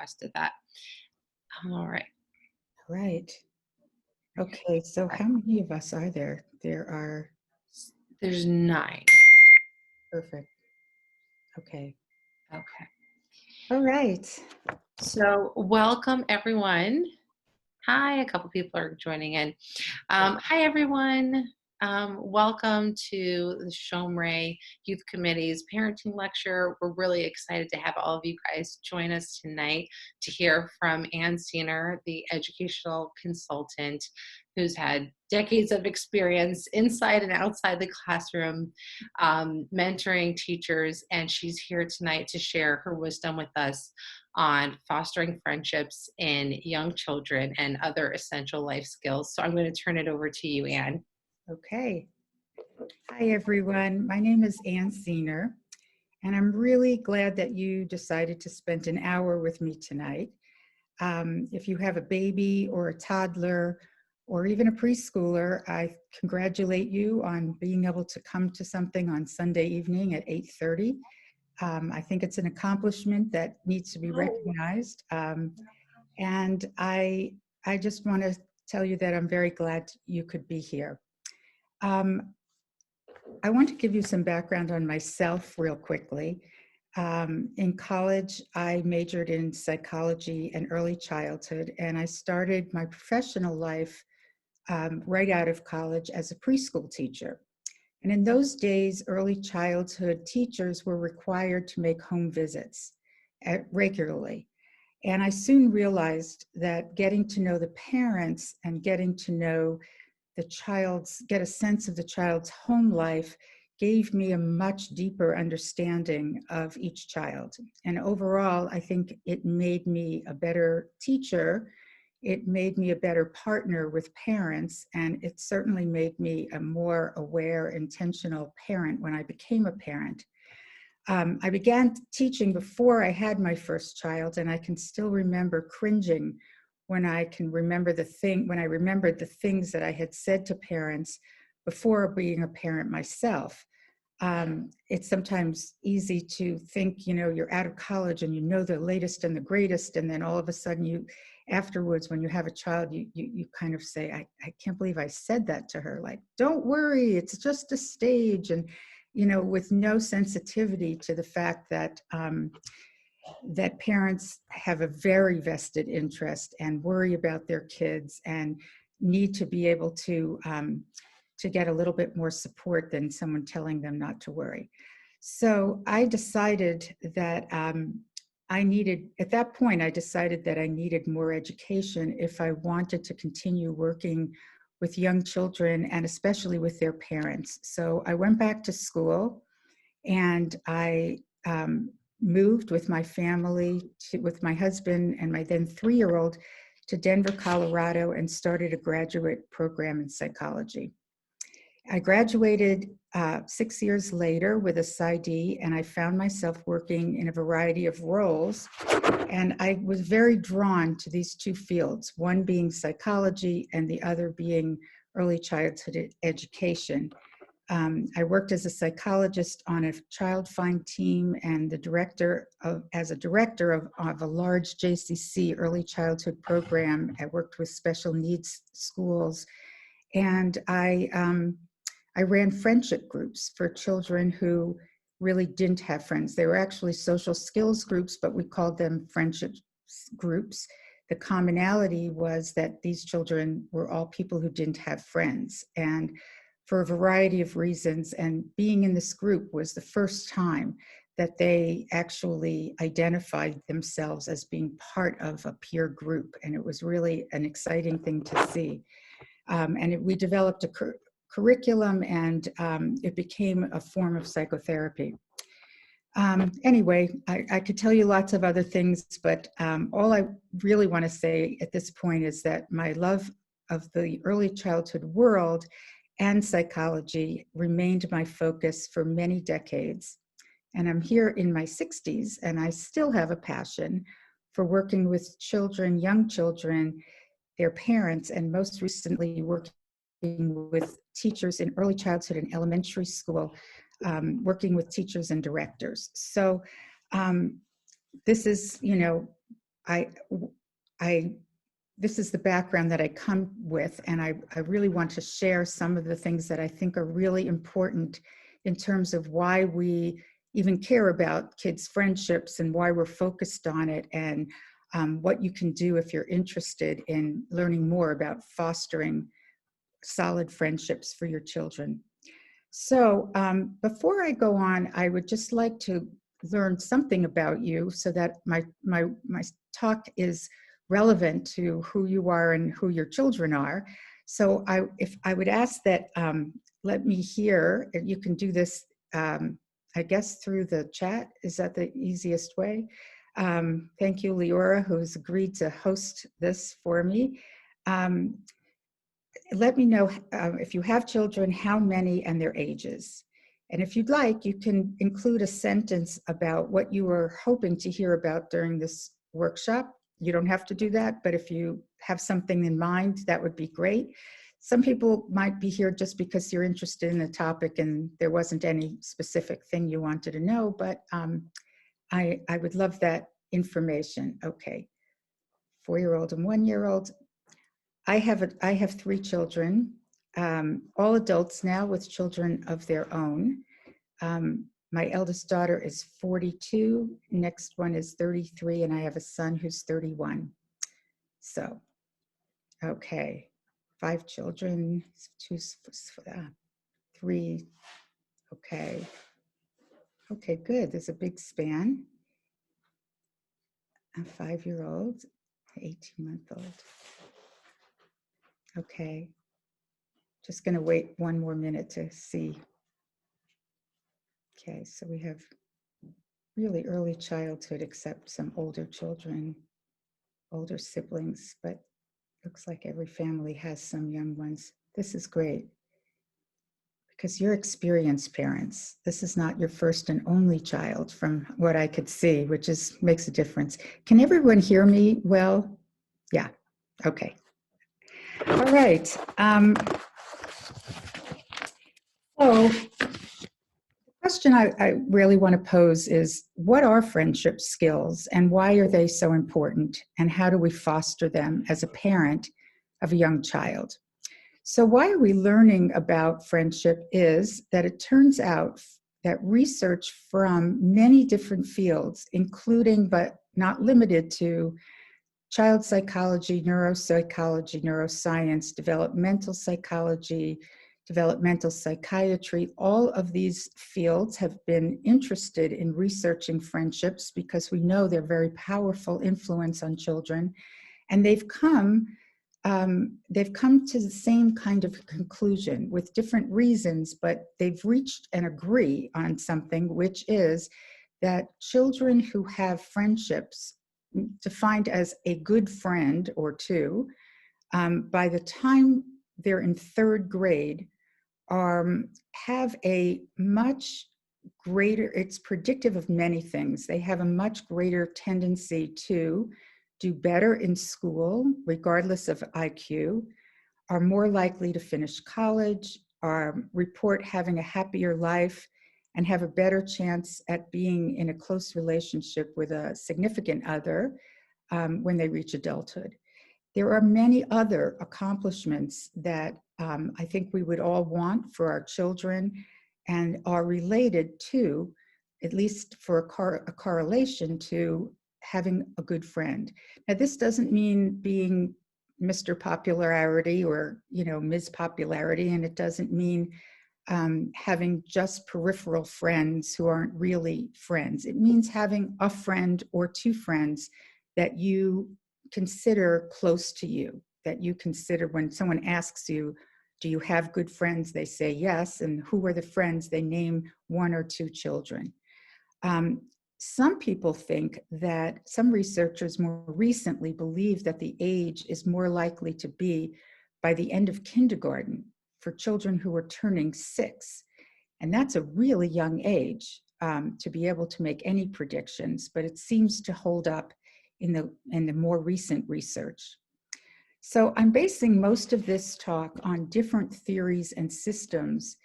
requested that. All right. Right. Okay, so how many of us are there? There's 9. Perfect. Okay. Okay. All right. So welcome everyone. Hi, a couple people are joining in. Hi everyone. Welcome to the Shomray Youth Committee's parenting lecture. We're really excited to have all of you guys join us tonight to hear from Ciner, the educational consultant who's had decades of experience inside and outside the classroom, mentoring teachers, and she's here tonight to share her wisdom with us on fostering friendships in young children and other essential life skills. So I'm going to turn it over to you, Anne. Okay. Hi, everyone. My name is Ciner, and I'm really glad that you decided to spend an hour with me tonight. If you have a baby or a toddler or even a preschooler, I congratulate you on being able to come to something on Sunday evening at 8:30. I think it's an accomplishment that needs to be recognized. And I just want to tell you that I'm very glad you could be here. I want to give you some background on myself real quickly. In college, I majored in psychology and early childhood, and I started my professional life right out of college as a preschool teacher. And in those days, early childhood teachers were required to make home visits regularly. And I soon realized that getting to know the parents and getting to know get a sense of the child's home life gave me a much deeper understanding of each child. And overall, I think it made me a better teacher. It made me a better partner with parents, and it certainly made me a more aware, intentional parent when I became a parent. I began teaching before I had my first child, and I can still remember cringing when I remembered the things that I had said to parents before being a parent myself. It's sometimes easy to think, you're out of college and you know the latest and the greatest, and then all of a sudden afterwards, when you have a child, you kind of say, I can't believe I said that to her. Like, don't worry, it's just a stage. And, with no sensitivity to the fact that that parents have a very vested interest and worry about their kids and need to be able to get a little bit more support than someone telling them not to worry. So I decided that at that point, I decided that I needed more education if I wanted to continue working with young children and especially with their parents. So I went back to school and I moved with my family, with my husband and my then 3-year-old, to Denver, Colorado, and started a graduate program in psychology. I graduated 6 years later with a Psy.D, and I found myself working in a variety of roles. And I was very drawn to these two fields, one being psychology and the other being early childhood education. I worked as a psychologist on a child find team and as a director of a large JCC early childhood program. I worked with special needs schools, and I ran friendship groups for children who really didn't have friends. They were actually social skills groups, but we called them friendship groups. The commonality was that these children were all people who didn't have friends. And for a variety of reasons, and being in this group was the first time that they actually identified themselves as being part of a peer group. And it was really an exciting thing to see. We developed a curriculum, and it became a form of psychotherapy. Anyway, I could tell you lots of other things, but all I really want to say at this point is that my love of the early childhood world and psychology remained my focus for many decades. And I'm here in my 60s, and I still have a passion for working with children, young children, their parents, and most recently working with teachers in early childhood and elementary school, working with teachers and directors. So this is, I, I, this is the background that I come with, and I really want to share some of the things that I think are really important in terms of why we even care about kids' friendships and why we're focused on it, and what you can do if you're interested in learning more about fostering solid friendships for your children. So before I go on, I would just like to learn something about you so that my talk is relevant to who you are and who your children are. So if I would ask that, let me hear, if you can do this, I guess through the chat. Is that the easiest way? Thank you, Leora, who's agreed to host this for me. Let me know if you have children, how many and their ages. And if you'd like, you can include a sentence about what you were hoping to hear about during this workshop. You don't have to do that, but if you have something in mind, that would be great. Some people might be here just because you're interested in the topic and there wasn't any specific thing you wanted to know, but I would love that information. Okay, 4-year-old and 1-year-old. I have 3 children, all adults now with children of their own. My eldest daughter is 42, next one is 33, and I have a son who's 31. So, okay, 5 children, 2, 3, okay. Okay, good, there's a big span. A 5-year-old, 18-month-old. Okay, just gonna wait one more minute to see. Okay, so we have really early childhood, except some older children, older siblings, but looks like every family has some young ones. This is great because you're experienced parents. This is not your first and only child from what I could see, which makes a difference. Can everyone hear me well? Yeah, okay. All right. So question I really want to pose is, what are friendship skills and why are they so important? And how do we foster them as a parent of a young child? So why are we learning about friendship is that it turns out that research from many different fields, including but not limited to child psychology, neuropsychology, neuroscience, developmental psychology, developmental psychiatry, all of these fields have been interested in researching friendships because we know they're very powerful influence on children. And they've come to the same kind of conclusion with different reasons, but they've reached and agree on something, which is that children who have friendships defined as a good friend or two, by the time they're in 3rd grade, have a much greater, it's predictive of many things. They have a much greater tendency to do better in school, regardless of IQ, are more likely to finish college, report having a happier life, and have a better chance at being in a close relationship with a significant other when they reach adulthood. There are many other accomplishments that I think we would all want for our children and are related to, at least for a correlation to, having a good friend. Now, this doesn't mean being Mr. Popularity or, Ms. Popularity, and it doesn't mean having just peripheral friends who aren't really friends. It means having a friend or 2 friends that you consider close to you, that you consider when someone asks you, do you have good friends? They say yes. And who are the friends? They name 1 or 2 children. Some people think that some researchers more recently believe that the age is more likely to be by the end of kindergarten for children who are turning 6. And that's a really young age to be able to make any predictions, but it seems to hold up in the more recent research. So I'm basing most of this talk on different theories and systems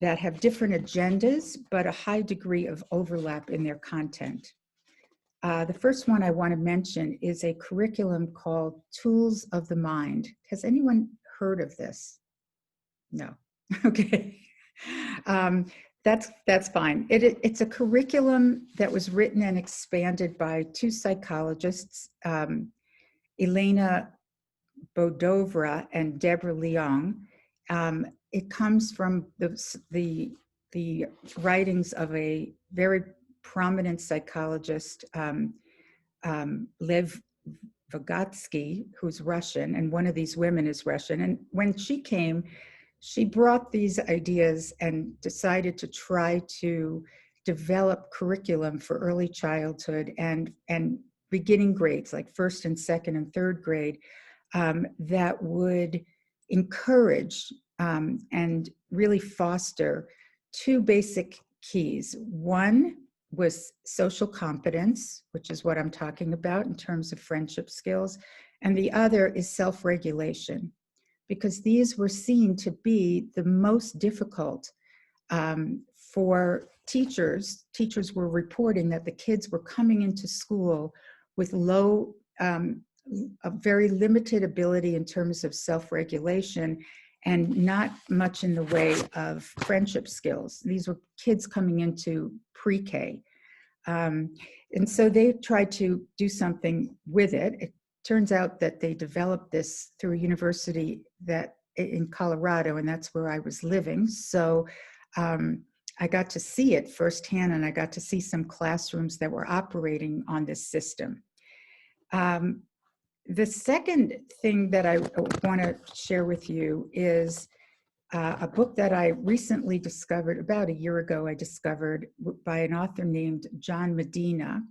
that have different agendas, but a high degree of overlap in their content. The first one I want to mention is a curriculum called Tools of the Mind. Has anyone heard of this? No. Okay. Um, that's fine. It's a curriculum that was written and expanded by two psychologists, Elena Bodovra and Deborah Leong. It comes from the writings of a very prominent psychologist, Lev Vygotsky, who's Russian, and one of these women is Russian. And when she came, she brought these ideas and decided to try to develop curriculum for early childhood and beginning grades, like first and second and third grade, that would encourage and really foster two basic keys. One was social competence, which is what I'm talking about in terms of friendship skills, and the other is self-regulation, because these were seen to be the most difficult for teachers. Teachers were reporting that the kids were coming into school with a very limited ability in terms of self-regulation and not much in the way of friendship skills. These were kids coming into pre-K. And so they tried to do something with it. It turns out that they developed this through a university that in Colorado, and that's where I was living. So I got to see it firsthand, and I got to see some classrooms that were operating on this system. The second thing that I want to share with you is a book that I recently discovered, about a year ago, I discovered by an author named John Medina.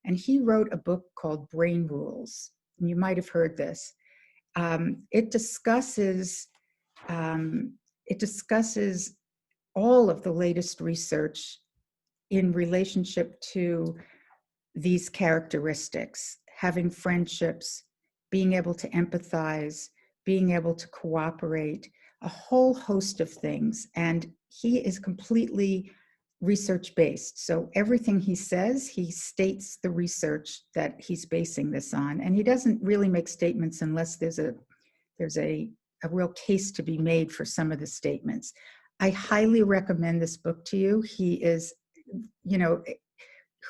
And he wrote a book called Brain Rules. And you might have heard this. It discusses all of the latest research in relationship to these characteristics: having friendships, being able to empathize, being able to cooperate, a whole host of things. And he is completely research-based. So everything he says, he states the research that he's basing this on. And he doesn't really make statements unless there's a real case to be made for some of the statements. I highly recommend this book to you. He is, you know,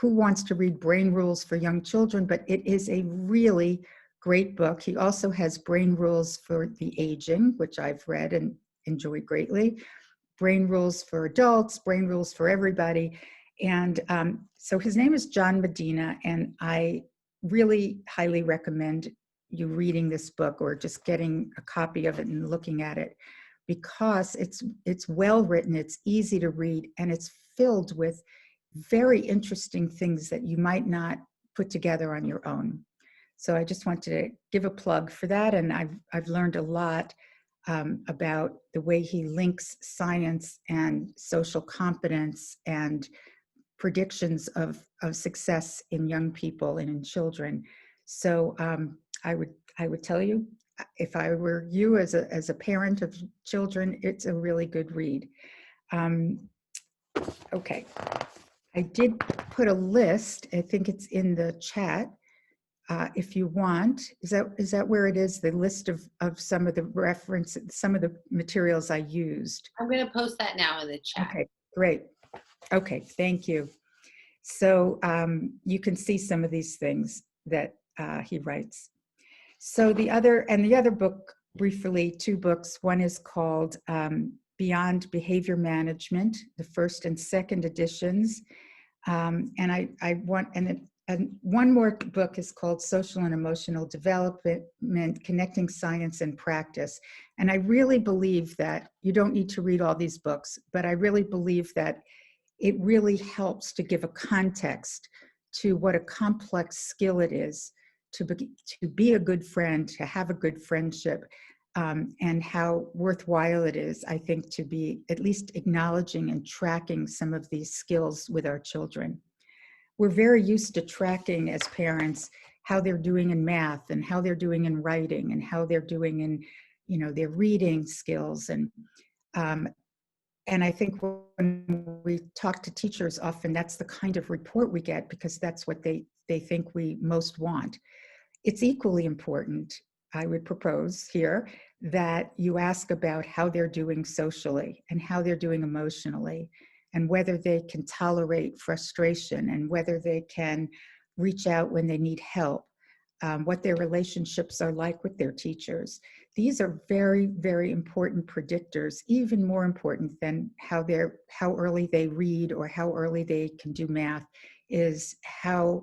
who wants to read Brain Rules for young children? But it is a really great book. He also has Brain Rules for the Aging, which I've read and enjoyed greatly. Brain Rules for Adults, Brain Rules for everybody. And so his name is John Medina, and I really highly recommend you reading this book or just getting a copy of it and looking at it, because it's well written, it's easy to read, and it's filled with very interesting things that you might not put together on your own. So I just wanted to give a plug for that, and I've learned a lot about the way he links science and social competence and predictions of success in young people and in children. So I would tell you, if I were you as a parent of children, it's a really good read. Okay, I did put a list. I think it's in the chat. If you want, is that where it is? The list of some of the references, some of the materials I used. I'm going to post that now in the chat. Okay, great. Okay, thank you. So you can see some of these things that he writes. So the other book, briefly, two books. One is called Beyond Behavior Management, the first and second editions. And one more book is called Social and Emotional Development, Connecting Science and Practice. And I really believe that you don't need to read all these books, but I really believe that it really helps to give a context to what a complex skill it is to be a good friend, to have a good friendship, and how worthwhile it is, I think, to be at least acknowledging and tracking some of these skills with our children. We're very used to tracking as parents how they're doing in math and how they're doing in writing and how they're doing in, their reading skills. And I think when we talk to teachers, often that's the kind of report we get, because that's what they they think we most want. It's equally important, I would propose here, that you ask about how they're doing socially and how they're doing emotionally, and whether they can tolerate frustration and whether they can reach out when they need help, what their relationships are like with their teachers. These are very, very important predictors, even more important than how early they read or how early they can do math, is how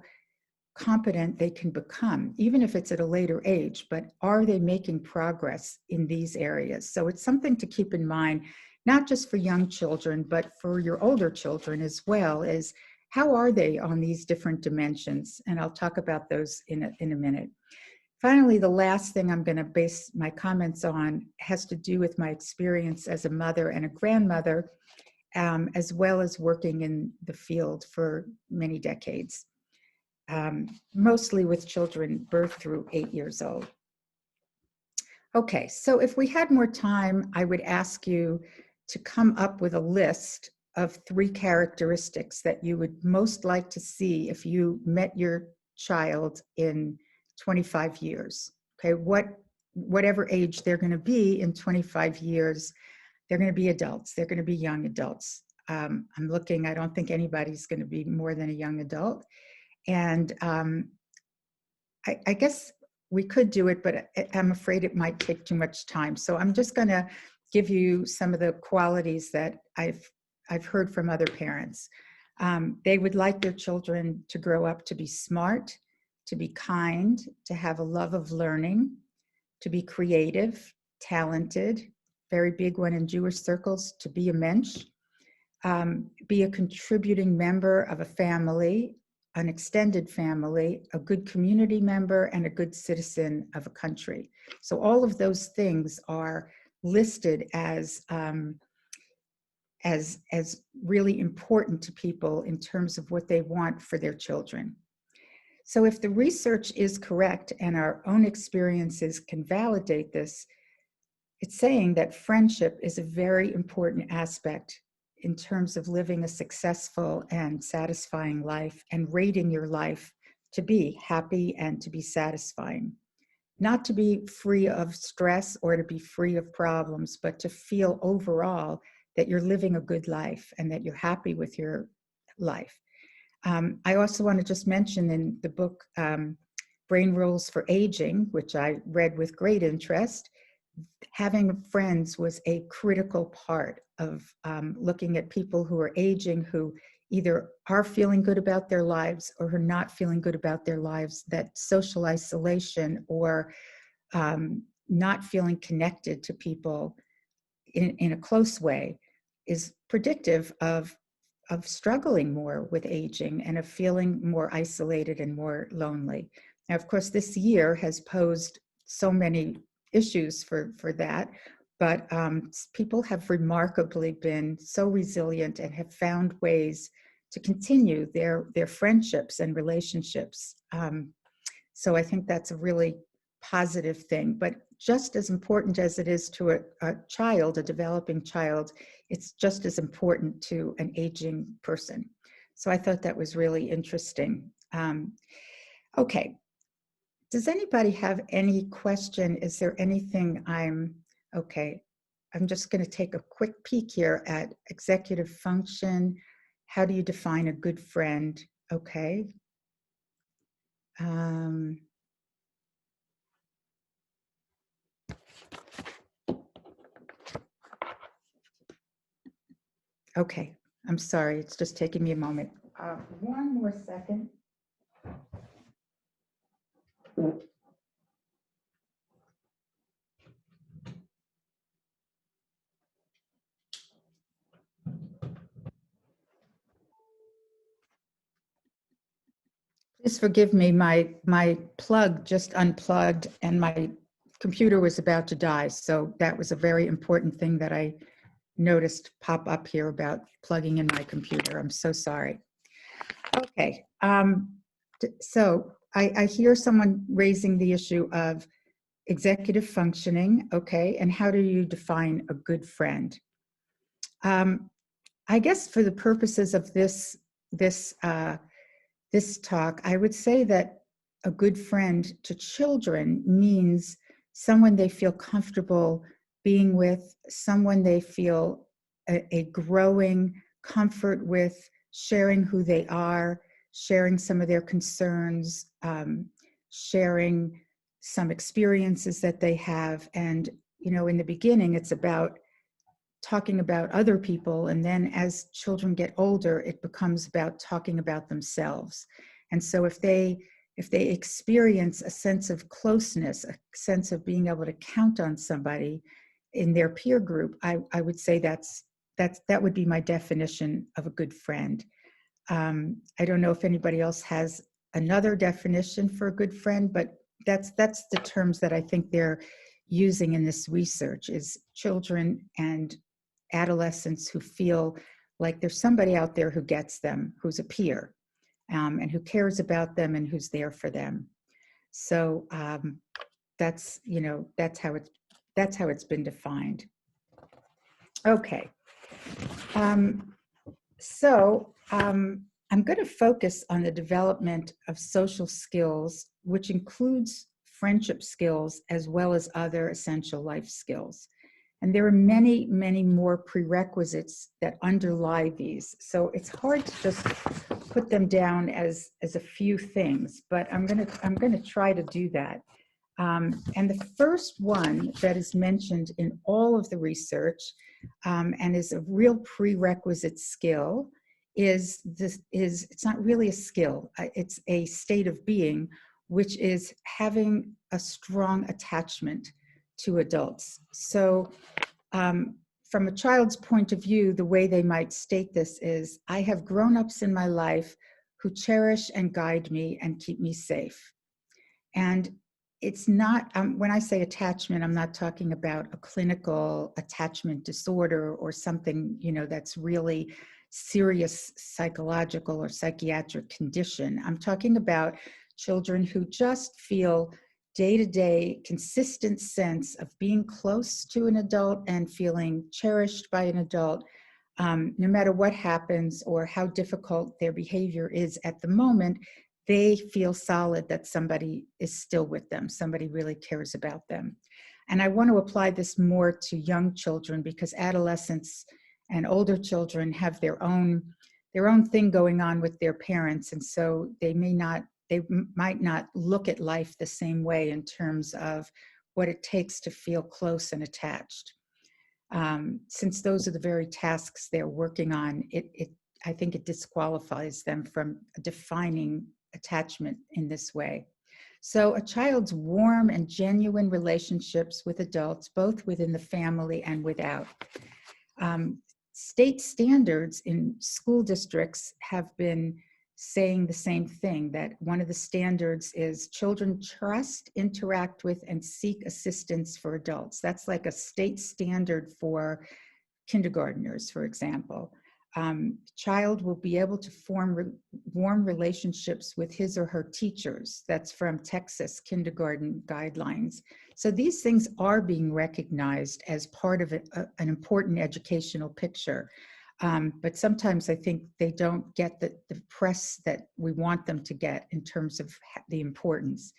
competent they can become, even if it's at a later age, but are they making progress in these areas? So it's something to keep in mind, not just for young children, but for your older children as well, is how are they on these different dimensions? And I'll talk about those in a minute. Finally, the last thing I'm going to base my comments on has to do with my experience as a mother and a grandmother, as well as working in the field for many decades. Mostly with children birth through 8 years old. Okay, so if we had more time, I would ask you to come up with a list of 3 characteristics that you would most like to see if you met your child in 25 years. Okay, whatever age they're going to be in 25 years, they're going to be adults, they're going to be young adults. I'm looking, I don't think anybody's going to be more than a young adult. And I guess we could do it, but I'm afraid it might take too much time. So I'm just going to give you some of the qualities that I've heard from other parents. They would like their children to grow up to be smart, to be kind, to have a love of learning, to be creative, talented, very big one in Jewish circles, to be a mensch, be a contributing member of a family, an extended family, a good community member, and a good citizen of a country. So all of those things are listed as really important to people in terms of what they want for their children. So if the research is correct and our own experiences can validate this, it's saying that friendship is a very important aspect in terms of living a successful and satisfying life and rating your life to be happy and to be satisfying. Not to be free of stress or to be free of problems, but to feel overall that you're living a good life and that you're happy with your life. I also want to just mention in the book, Brain Rules for Aging, which I read with great interest, having friends was a critical part of looking at people who are aging, who either are feeling good about their lives or who are not feeling good about their lives, that social isolation or not feeling connected to people in a close way is predictive of struggling more with aging and of feeling more isolated and more lonely. Now, of course, this year has posed so many issues for that, but people have remarkably been so resilient and have found ways to continue their friendships and relationships. So I think that's a really positive thing, but just as important as it is to a child, a developing child, it's just as important to an aging person. So I thought that was really interesting. Okay, does anybody have any question? Is there anything okay, I'm just going to take a quick peek here at executive function. How do you define a good friend? Okay. Okay, I'm sorry, it's just taking me a moment. One more second. Please forgive me, my plug just unplugged and my computer was about to die. So that was a very important thing that I noticed pop up here about plugging in my computer. I'm so sorry. Okay, so I hear someone raising the issue of executive functioning, okay, and how do you define a good friend? I guess for the purposes of this this talk, I would say that a good friend to children means someone they feel comfortable being with, someone they feel a growing comfort with, sharing who they are, sharing some of their concerns, sharing some experiences that they have. And, you know, in the beginning, it's about talking about other people, and then as children get older, it becomes about talking about themselves. And so if they experience a sense of closeness, a sense of being able to count on somebody in their peer group, I would say that would be my definition of a good friend. I don't know if anybody else has another definition for a good friend, but that's the terms that I think they're using in this research, is children and adolescents who feel like there's somebody out there who gets them, who's a peer, and who cares about them and who's there for them. So that's, you know, that's how it's been defined. Okay. I'm going to focus on the development of social skills, which includes friendship skills as well as other essential life skills. And there are many, many more prerequisites that underlie these. So it's hard to just put them down as a few things, but I'm going to try to do that. And the first one that is mentioned in all of the research, and is a real prerequisite skill, is it's not really a skill, it's a state of being, which is having a strong attachment to adults. So from a child's point of view, the way they might state this is, I have grown-ups in my life who cherish and guide me and keep me safe. And it's not, when I say attachment, I'm not talking about a clinical attachment disorder or something, you know, that's really serious psychological or psychiatric condition. I'm talking about children who just feel day-to-day consistent sense of being close to an adult and feeling cherished by an adult, no matter what happens or how difficult their behavior is at the moment. They feel solid that somebody is still with them, somebody really cares about them. And I want to apply this more to young children, because adolescents and older children have their own thing going on with their parents, and so they might not look at life the same way in terms of what it takes to feel close and attached. Since those are the very tasks they're working on, I think it disqualifies them from defining attachment in this way. So a child's warm and genuine relationships with adults, both within the family and without. State standards in school districts have been saying the same thing, that one of the standards is children trust, interact with, and seek assistance for adults. That's like a state standard for kindergartners, for example. Child will be able to form warm relationships with his or her teachers. That's from Texas kindergarten guidelines. So these things are being recognized as part of an important educational picture. But sometimes I think they don't get the press that we want them to get in terms of the importance.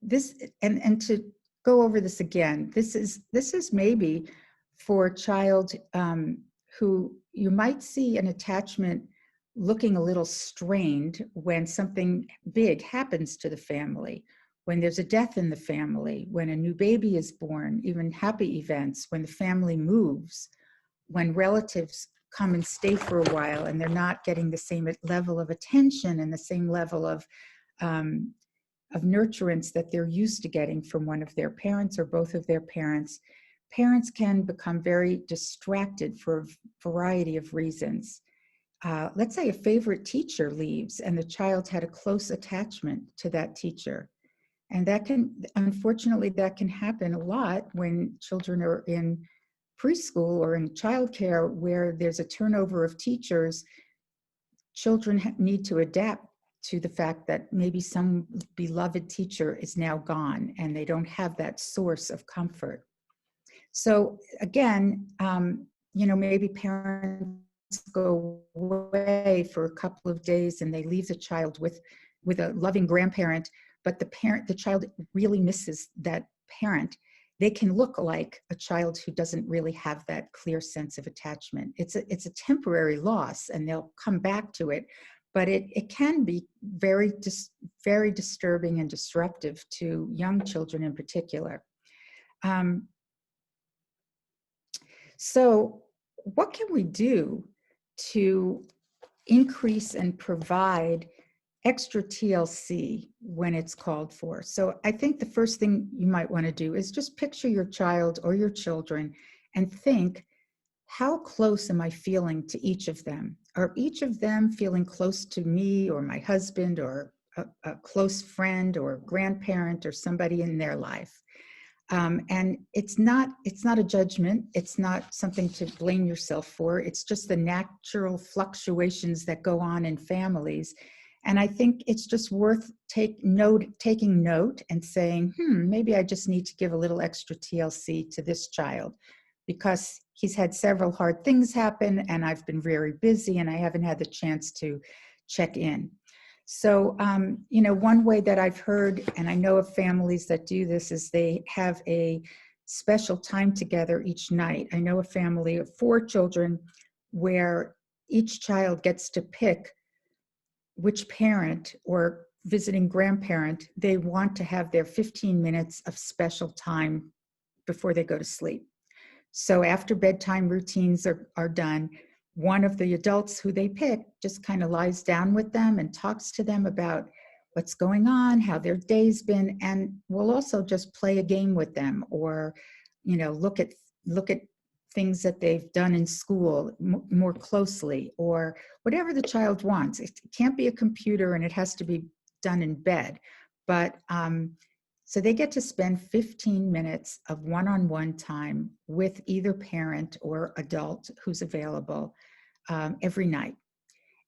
This and to go over this again, this is maybe for a child who you might see an attachment looking a little strained when something big happens to the family, when there's a death in the family, when a new baby is born, even happy events, when the family moves, when relatives come and stay for a while and they're not getting the same level of attention and the same level of nurturance that they're used to getting from one of their parents or both of their parents. Parents can become very distracted for a variety of reasons. Let's say a favorite teacher leaves and the child had a close attachment to that teacher. And that can, unfortunately, that can happen a lot when children are in preschool or in childcare where there's a turnover of teachers. Children need to adapt to the fact that maybe some beloved teacher is now gone and they don't have that source of comfort. So again, you know, maybe parents go away for a couple of days and they leave the child with a loving grandparent, but the child really misses that parent, they can look like a child who doesn't really have that clear sense of attachment. It's a temporary loss and they'll come back to it, but it can be very disturbing and disruptive to young children in particular. So what can we do to increase and provide extra TLC when it's called for? So I think the first thing you might want to do is just picture your child or your children and think, how close am I feeling to each of them? Are each of them feeling close to me or my husband or a close friend or grandparent or somebody in their life? And it's not a judgment. It's not something to blame yourself for. It's just the natural fluctuations that go on in families. And I think it's just worth taking note and saying, maybe I just need to give a little extra TLC to this child because he's had several hard things happen and I've been very busy and I haven't had the chance to check in. So, one way that I've heard, and I know of families that do this, is they have a special time together each night. I know a family of 4 children where each child gets to pick which parent or visiting grandparent they want to have their 15 minutes of special time before they go to sleep. So after bedtime routines are done, one of the adults who they pick just kind of lies down with them and talks to them about what's going on, how their day's been, and will also just play a game with them or, look at things that they've done in school more closely or whatever the child wants. It can't be a computer and it has to be done in bed, but so they get to spend 15 minutes of one-on-one time with either parent or adult who's available every night.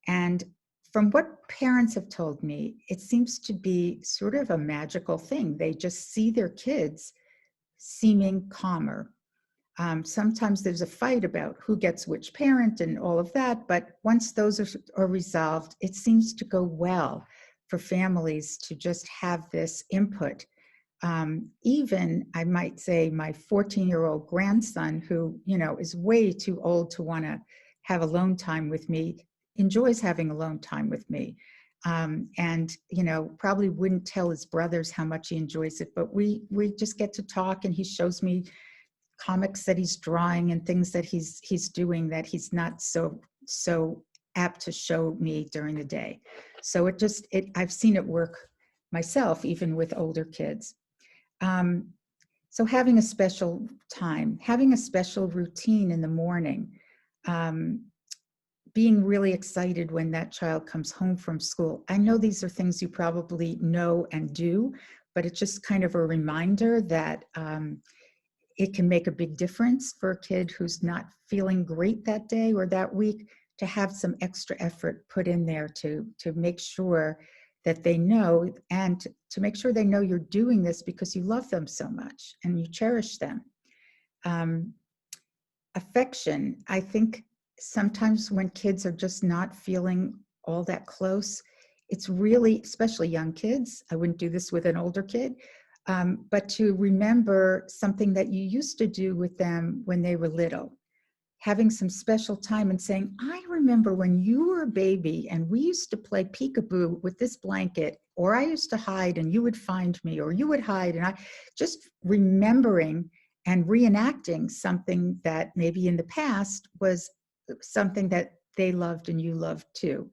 And from what parents have told me, it seems to be sort of a magical thing. They just see their kids seeming calmer. Sometimes there's a fight about who gets which parent and all of that, but once those are resolved, it seems to go well for families to just have this input. Even, I might say, my 14-year-old grandson, who, is way too old to want to have alone time with me, enjoys having alone time with me. And, probably wouldn't tell his brothers how much he enjoys it, but we just get to talk and he shows me comics that he's drawing and things that he's doing that he's not so apt to show me during the day. So I've seen it work myself, even with older kids. So having a special time, having a special routine in the morning, being really excited when that child comes home from school. I know these are things you probably know and do, but it's just kind of a reminder that it can make a big difference for a kid who's not feeling great that day or that week to have some extra effort put in there to make sure that they know, and to make sure they know you're doing this because you love them so much and you cherish them. Affection, I think sometimes when kids are just not feeling all that close, it's really, especially young kids, I wouldn't do this with an older kid, but to remember something that you used to do with them when they were little. Having some special time and saying, I remember when you were a baby and we used to play peekaboo with this blanket, or I used to hide and you would find me, or you would hide. And I just remembering and reenacting something that maybe in the past was something that they loved and you loved too.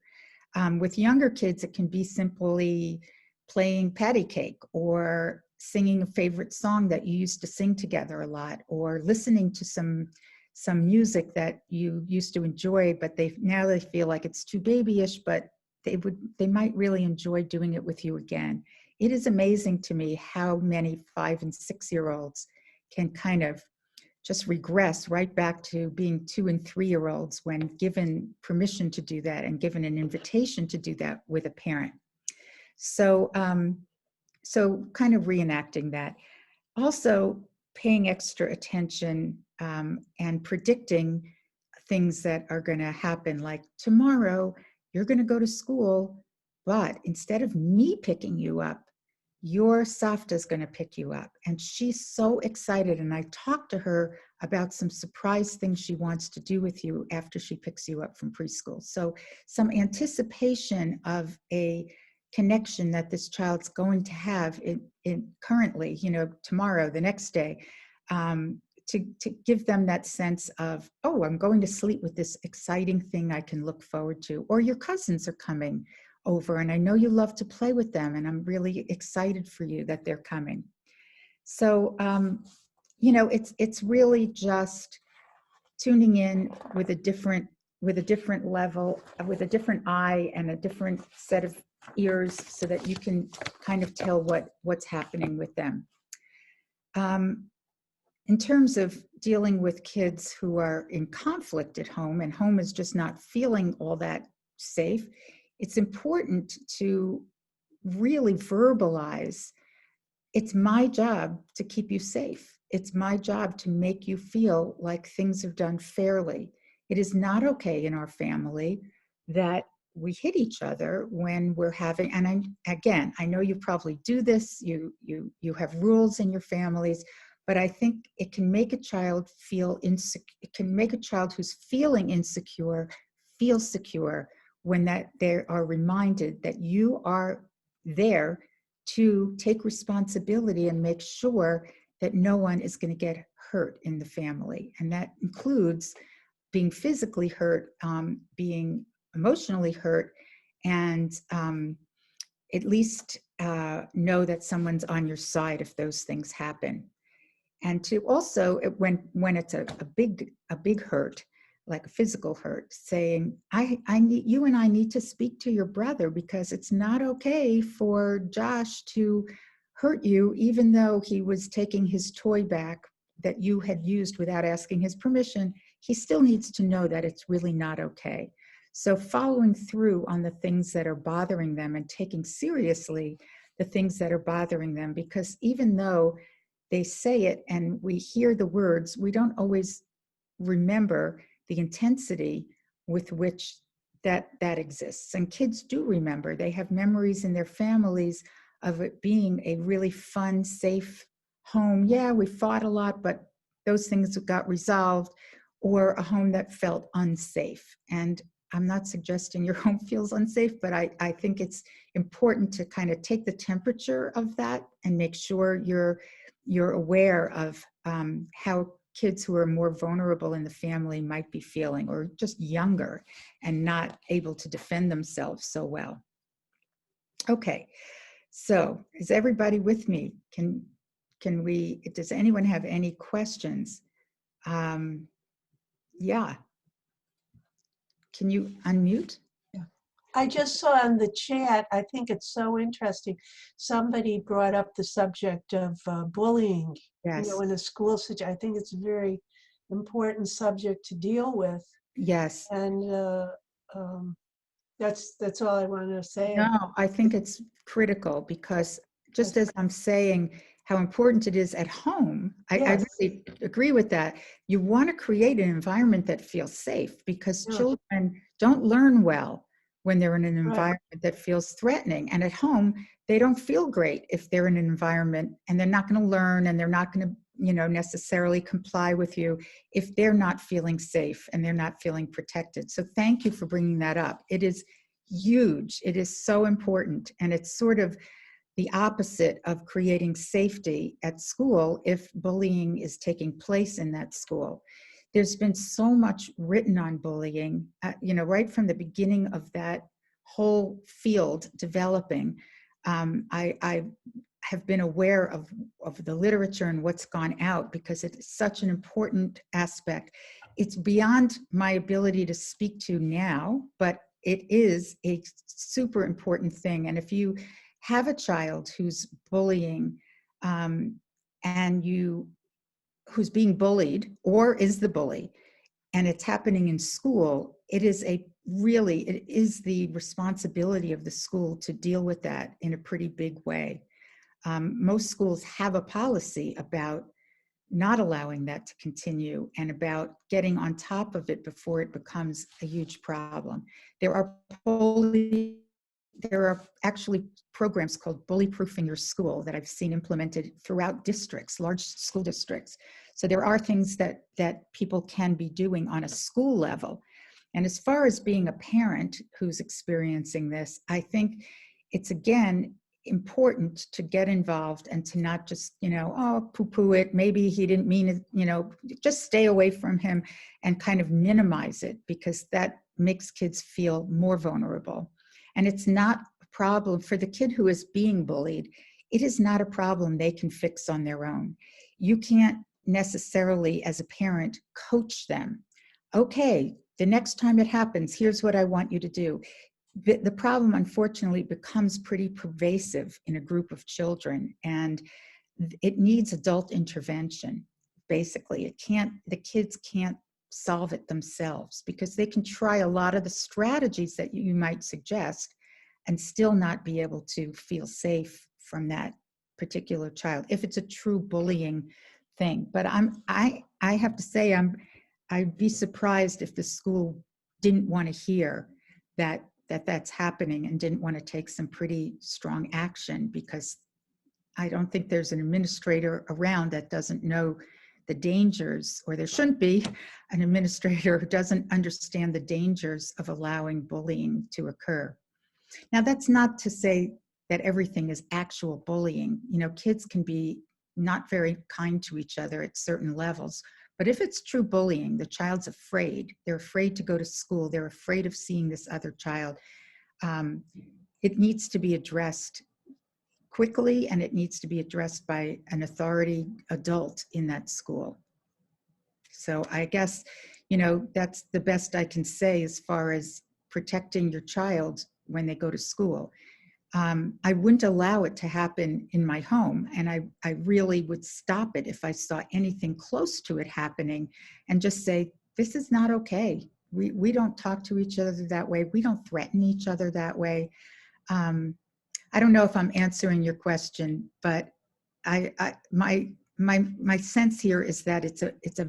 With younger kids, it can be simply playing patty cake or singing a favorite song that you used to sing together a lot, or listening to some music that you used to enjoy, but they feel like it's too babyish, but they might really enjoy doing it with you again. It is amazing to me how many 5 and 6-year-olds can kind of just regress right back to being 2 and 3-year-olds when given permission to do that and given an invitation to do that with a parent. So, so kind of reenacting that. Also, paying extra attention and predicting things that are going to happen, like tomorrow you're going to go to school, but instead of me picking you up, your Safta is going to pick you up. And she's so excited. And I talked to her about some surprise things she wants to do with you after she picks you up from preschool. So some anticipation of a connection that this child's going to have in currently, you know, tomorrow, the next day, to give them that sense of, oh, I'm going to sleep with this exciting thing I can look forward to. Or your cousins are coming over and I know you love to play with them and I'm really excited for you that they're coming. So, you know, it's really just tuning in with a different level, with a different eye and a different set of ears so that you can kind of tell what's happening with them. In terms of dealing with kids who are in conflict at home and home is just not feeling all that safe, it's important to really verbalize, it's my job to keep you safe. It's my job to make you feel like things are done fairly. It is not okay in our family that we hit each other when we're having, and I know you probably do this, you have rules in your families, but I think it can make a child feel insecure. It can make a child who's feeling insecure feel secure when that they are reminded that you are there to take responsibility and make sure that no one is going to get hurt in the family. And that includes being physically hurt, being emotionally hurt, and at least know that someone's on your side if those things happen. And to also, when it's a big hurt, like a physical hurt, saying, I need you and I need to speak to your brother because it's not okay for Josh to hurt you, even though he was taking his toy back that you had used without asking his permission. He still needs to know that it's really not okay. So following through on the things that are bothering them and taking seriously the things that are bothering them, because even though they say it and we hear the words, we don't always remember the intensity with which that exists. And kids do remember. They have memories in their families of it being a really fun, safe home. Yeah, we fought a lot, but those things got resolved. Or a home that felt unsafe. And I'm not suggesting your home feels unsafe, but I think it's important to kind of take the temperature of that and make sure you're aware of how kids who are more vulnerable in the family might be feeling, or just younger and not able to defend themselves so well. Okay, so is everybody with me? Does anyone have any questions? Yeah. Can you unmute? I just saw in the chat, I think it's so interesting, somebody brought up the subject of bullying, Yes. you know, in a school situation. I think it's a very important subject to deal with. Yes. And that's all I wanted to say. No, I think it's critical because just as I'm saying how important it is at home, I really agree with that. You want to create an environment that feels safe because children don't learn well when they're in an environment that feels threatening. And at home, they don't feel great if they're in an environment, and they're not going to learn, and they're not going to, you know, necessarily comply with you if they're not feeling safe and they're not feeling protected. So thank you for bringing that up. It is huge. It is so important. And it's sort of the opposite of creating safety at school if bullying is taking place in that school. There's been so much written on bullying, you know, right from the beginning of that whole field developing. I have been aware of the literature and what's gone out because it's such an important aspect. It's beyond my ability to speak to now, but it is a super important thing. And if you have a child who's bullying who's being bullied or is the bully, and it's happening in school, it is the responsibility of the school to deal with that in a pretty big way. Most schools have a policy about not allowing that to continue and about getting on top of it before it becomes a huge problem. There are actually programs called Bully Proofing Your School that I've seen implemented throughout districts, large school districts. So there are things that people can be doing on a school level. And as far as being a parent who's experiencing this, I think it's, again, important to get involved and to not just, oh, poo-poo it, maybe he didn't mean it, just stay away from him and kind of minimize it, because that makes kids feel more vulnerable. And it's not a problem for the kid who is being bullied. It is not a problem they can fix on their own. You can't necessarily, as a parent, coach them. Okay, the next time it happens, here's what I want you to do. The problem, unfortunately, becomes pretty pervasive in a group of children, and it needs adult intervention. Basically, the kids can't solve it themselves, because they can try a lot of the strategies that you might suggest and still not be able to feel safe from that particular child, if it's a true bullying thing. But I have to say, I'd be surprised if the school didn't want to hear that's happening and didn't want to take some pretty strong action, because I don't think there's an administrator around that doesn't know the dangers, or there shouldn't be an administrator who doesn't understand the dangers of allowing bullying to occur. Now, that's not to say that everything is actual bullying. Kids can be not very kind to each other at certain levels. But if it's true bullying, the child's afraid. They're afraid to go to school. They're afraid of seeing this other child. It needs to be addressed quickly, and it needs to be addressed by an authority adult in that school. So I guess, that's the best I can say as far as protecting your child when they go to school. I wouldn't allow it to happen in my home, and I really would stop it if I saw anything close to it happening, and just say, this is not okay. We don't talk to each other that way. We don't threaten each other that way. I don't know if I'm answering your question, but my sense here is that it's a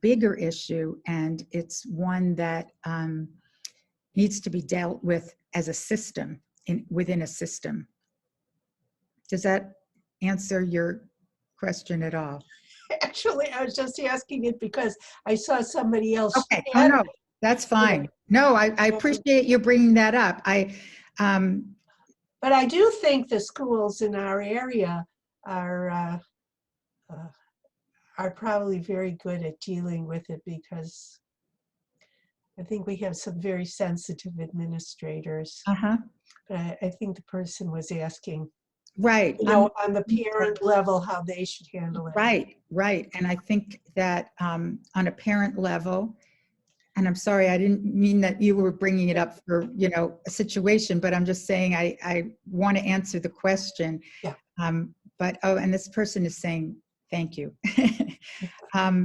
bigger issue, and it's one that needs to be dealt with as a system, within a system. Does that answer your question at all? Actually, I was just asking it because I saw somebody else. Okay. Oh, no, that's fine. No, I appreciate you bringing that up. But I do think the schools in our area are probably very good at dealing with it, because I think we have some very sensitive administrators. But I think the person was asking, right, on the parent level, how they should handle it. Right. And I think that on a parent level, and I'm sorry, I didn't mean that you were bringing it up for, a situation, but I'm just saying I want to answer the question. Yeah. And this person is saying, thank you.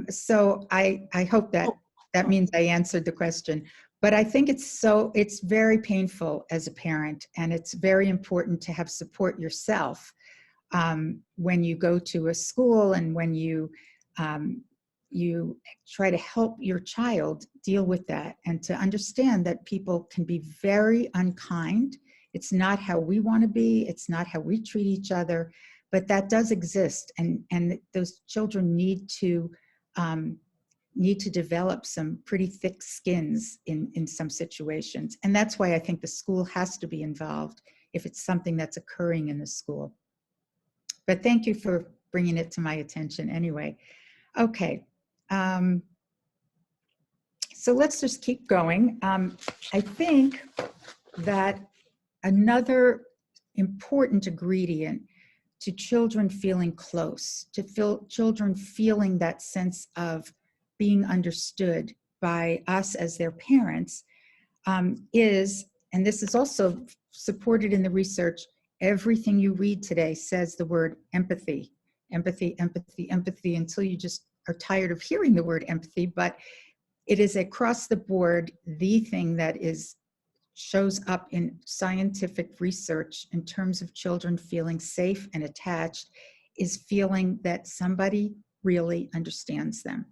So I hope that means I answered the question. But I think it's very painful as a parent, and it's very important to have support yourself when you go to a school, and when you try to help your child deal with that, and to understand that people can be very unkind. It's not how we want to be. It's not how we treat each other, but that does exist. And those children need to develop some pretty thick skins in some situations. And that's why I think the school has to be involved if it's something that's occurring in the school. But thank you for bringing it to my attention anyway. Okay. So let's just keep going. I think that another important ingredient to children feeling close, children feeling that sense of being understood by us as their parents, is, and this is also supported in the research, everything you read today says the word empathy, empathy, empathy, empathy, until you just are tired of hearing the word empathy. But it is across the board the thing that shows up in scientific research in terms of children feeling safe and attached, is feeling that somebody really understands them.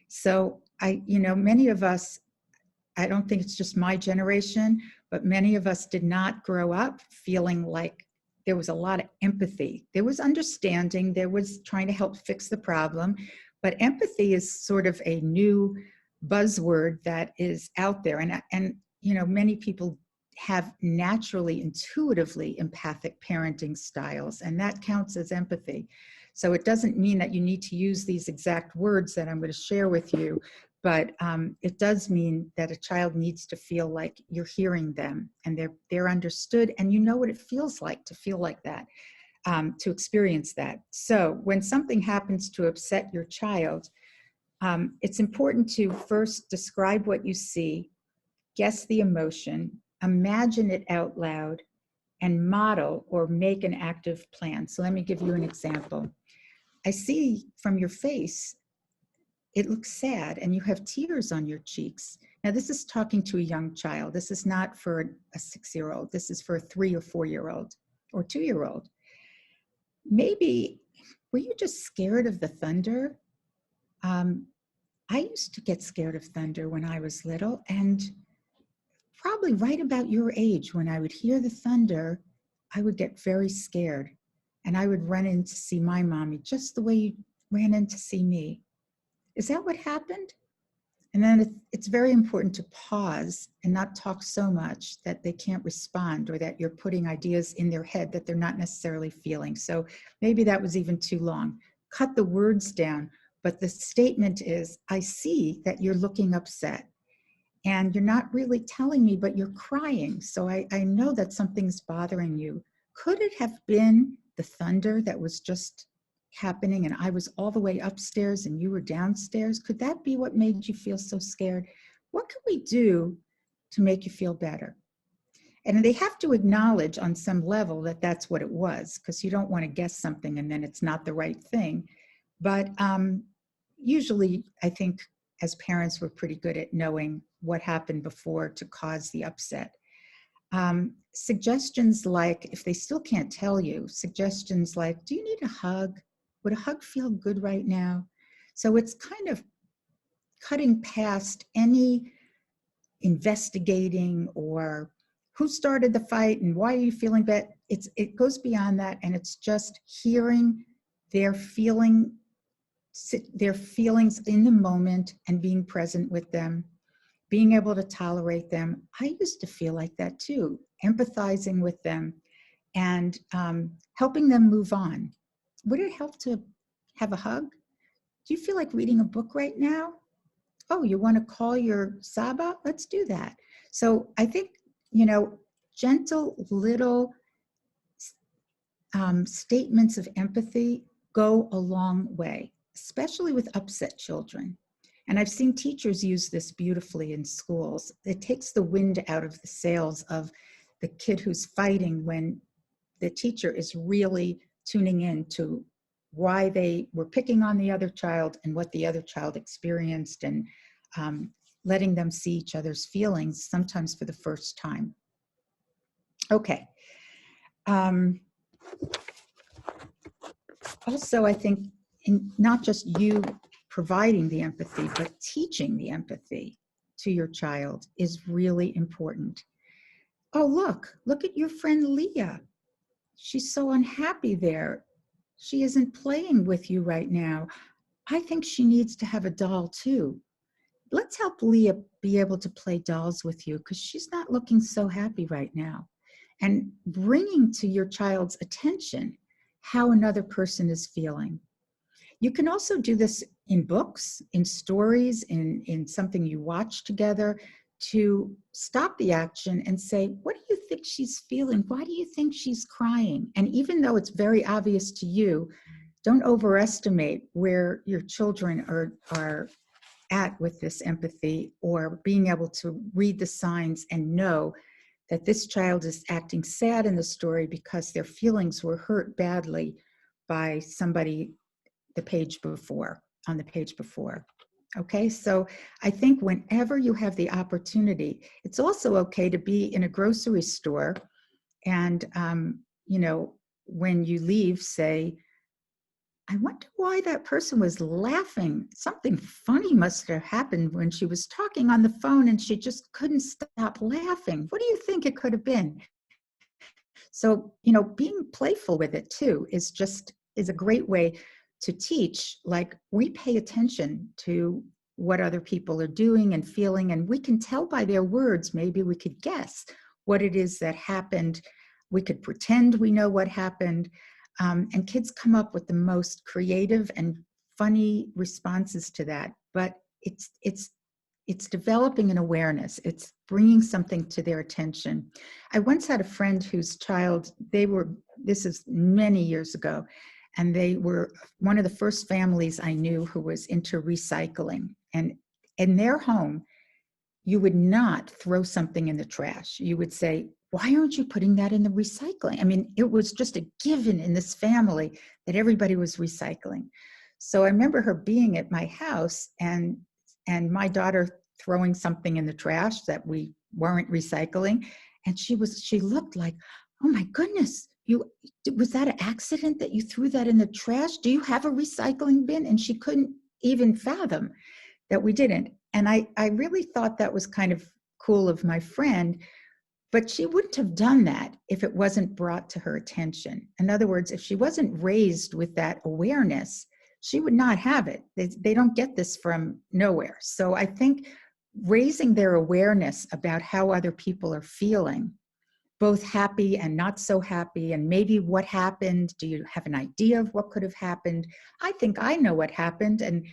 So many of us, I don't think it's just my generation, but many of us did not grow up feeling like there was a lot of empathy. There was understanding, there was trying to help fix the problem, but empathy is sort of a new buzzword that is out there. And many people have naturally, intuitively empathic parenting styles, and that counts as empathy. So it doesn't mean that you need to use these exact words that I'm going to share with you, but it does mean that a child needs to feel like you're hearing them and they're understood, and you know what it feels like to feel like that, to experience that. So when something happens to upset your child, it's important to first describe what you see, guess the emotion, imagine it out loud, and model or make an active plan. So let me give you an example. I see from your face, it looks sad and you have tears on your cheeks. Now, this is talking to a young child. This is not for a 6-year-old. This is for a 3 or 4-year-old or 2-year-old. Maybe, were you just scared of the thunder? I used to get scared of thunder when I was little, and probably right about your age, when I would hear the thunder, I would get very scared. And I would run in to see my mommy just the way you ran in to see me. Is that what happened? And then it's very important to pause and not talk so much that they can't respond, or that you're putting ideas in their head that they're not necessarily feeling. So maybe that was even too long. Cut the words down, but the statement is, I see that you're looking upset and you're not really telling me, but you're crying. So I know that something's bothering you. Could it have been the thunder that was just happening and I was all the way upstairs and you were downstairs? Could that be what made you feel so scared? What can we do to make you feel better? And they have to acknowledge on some level that that's what it was, because you don't want to guess something and then it's not the right thing. But usually, I think as parents, we're pretty good at knowing what happened before to cause the upset. Suggestions like, if they still can't tell you, suggestions like, do you need a hug? Would a hug feel good right now? So it's kind of cutting past any investigating or who started the fight and why are you feeling bad. It goes beyond that, and it's just hearing their feelings in the moment and being present with them, being able to tolerate them. I used to feel like that too, empathizing with them and helping them move on. Would it help to have a hug? Do you feel like reading a book right now? Oh, you want to call your Saba? Let's do that. So I think, gentle little statements of empathy go a long way, especially with upset children. And I've seen teachers use this beautifully in schools. It takes the wind out of the sails of the kid who's fighting when the teacher is really tuning in to why they were picking on the other child and what the other child experienced, and letting them see each other's feelings, sometimes for the first time. Okay. Also, I think not just you providing the empathy, but teaching the empathy to your child is really important. Oh, look at your friend Leah. She's so unhappy there. She isn't playing with you right now. I think she needs to have a doll too. Let's help Leah be able to play dolls with you, because she's not looking so happy right now. And bringing to your child's attention how another person is feeling. You can also do this in books, in stories, in something you watch together, to stop the action and say, what do you think she's feeling? Why do you think she's crying? And even though it's very obvious to you, don't overestimate where your children are at with this empathy, or being able to read the signs and know that this child is acting sad in the story because their feelings were hurt badly by somebody on the page before. Okay, so I think whenever you have the opportunity, it's also okay to be in a grocery store and, when you leave, say, I wonder why that person was laughing. Something funny must have happened when she was talking on the phone and she just couldn't stop laughing. What do you think it could have been? So, being playful with it too is a great way to teach. Like, we pay attention to what other people are doing and feeling, and we can tell by their words. Maybe we could guess what it is that happened. We could pretend we know what happened. And kids come up with the most creative and funny responses to that. But it's developing an awareness. It's bringing something to their attention. I once had a friend whose child, this is many years ago, and they were one of the first families I knew who was into recycling. And in their home, you would not throw something in the trash. You would say, why aren't you putting that in the recycling? I mean, it was just a given in this family that everybody was recycling. So I remember her being at my house and my daughter throwing something in the trash that we weren't recycling. And she looked like, oh my goodness, was that an accident that you threw that in the trash? Do you have a recycling bin? And she couldn't even fathom that we didn't. And I really thought that was kind of cool of my friend, but she wouldn't have done that if it wasn't brought to her attention. In other words, if she wasn't raised with that awareness, she would not have it. They don't get this from nowhere. So I think raising their awareness about how other people are feeling, both happy and not so happy, and maybe what happened. Do you have an idea of what could have happened? I think I know what happened. And,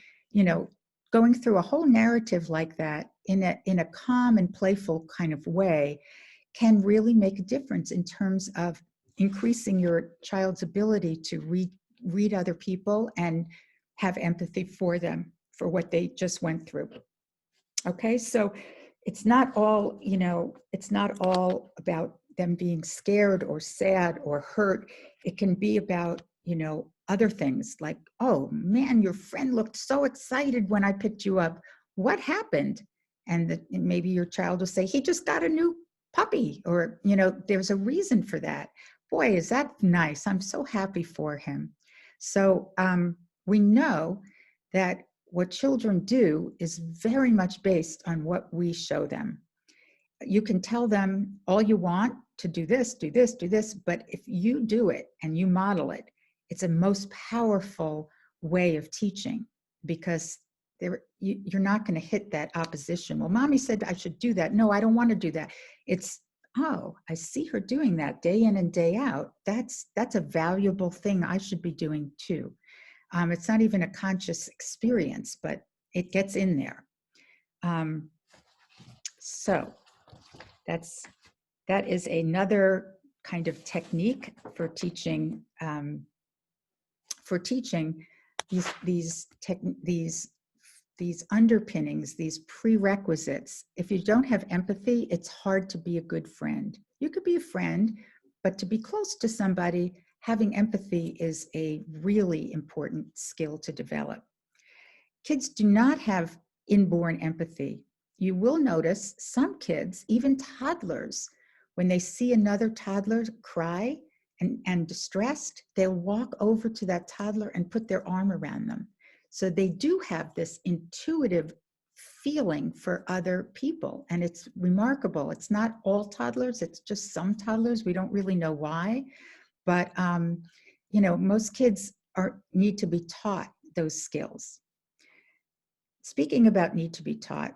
going through a whole narrative like that in a calm and playful kind of way can really make a difference in terms of increasing your child's ability to read other people and have empathy for them, for what they just went through. Okay, so it's not all about them being scared or sad or hurt. It can be about, other things like, oh man, your friend looked so excited when I picked you up. What happened? And maybe your child will say, he just got a new puppy, or, there's a reason for that. Boy, is that nice. I'm so happy for him. So we know that what children do is very much based on what we show them. You can tell them all you want to do this, do this, do this, but if you do it and you model it, it's a most powerful way of teaching, because you're not going to hit that opposition. Well, mommy said I should do that. No, I don't want to do that. It's, oh, I see her doing that day in and day out. That's a valuable thing I should be doing too. It's not even a conscious experience, but it gets in there. So that is another kind of technique for teaching these underpinnings, these prerequisites. If you don't have empathy, it's hard to be a good friend. You could be a friend, but to be close to somebody, having empathy is a really important skill to develop. Kids do not have inborn empathy. You will notice some kids, even toddlers, when they see another toddler cry and distressed, they'll walk over to that toddler and put their arm around them. So they do have this intuitive feeling for other people, and it's remarkable. It's not all toddlers, it's just some toddlers. We don't really know why, but most kids need to be taught those skills. Speaking about need to be taught,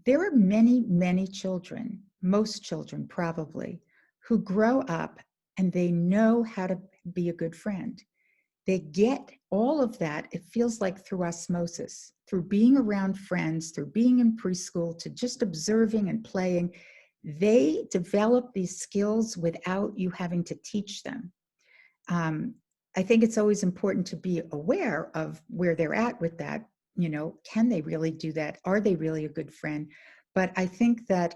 there are many, many children, most children probably, who grow up and they know how to be a good friend. They get all of that, it feels like, through osmosis, through being around friends, through being in preschool, to just observing and playing. They develop these skills without you having to teach them. I think it's always important to be aware of where they're at with that. Can they really do that? Are they really a good friend? But I think that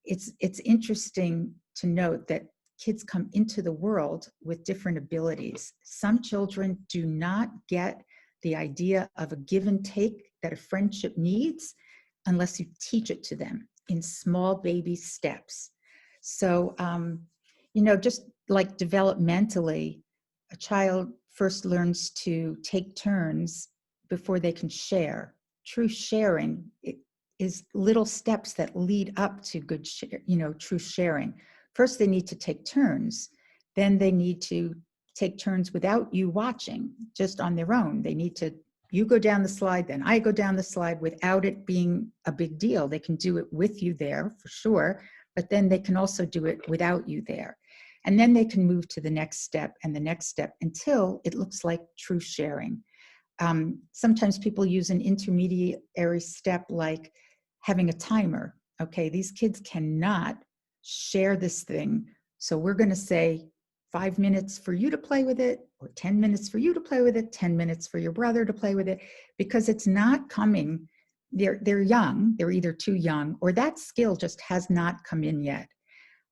it's interesting to note that kids come into the world with different abilities. Some children do not get the idea of a give and take that a friendship needs unless you teach it to them in small baby steps. So, just like developmentally, a child first learns to take turns before they can share. True sharing is little steps that lead up to good, true sharing. First, they need to take turns. Then they need to take turns without you watching, just on their own. They need to, you go down the slide, then I go down the slide without it being a big deal. They can do it with you there for sure, but then they can also do it without you there. And then they can move to the next step and the next step until it looks like true sharing. Sometimes people use an intermediary step like having a timer. Okay, these kids cannot share this thing. So we're going to say 5 minutes for you to play with it, or 10 minutes for you to play with it, 10 minutes for your brother to play with it, because it's not coming. They're young. They're either too young or that skill just has not come in yet.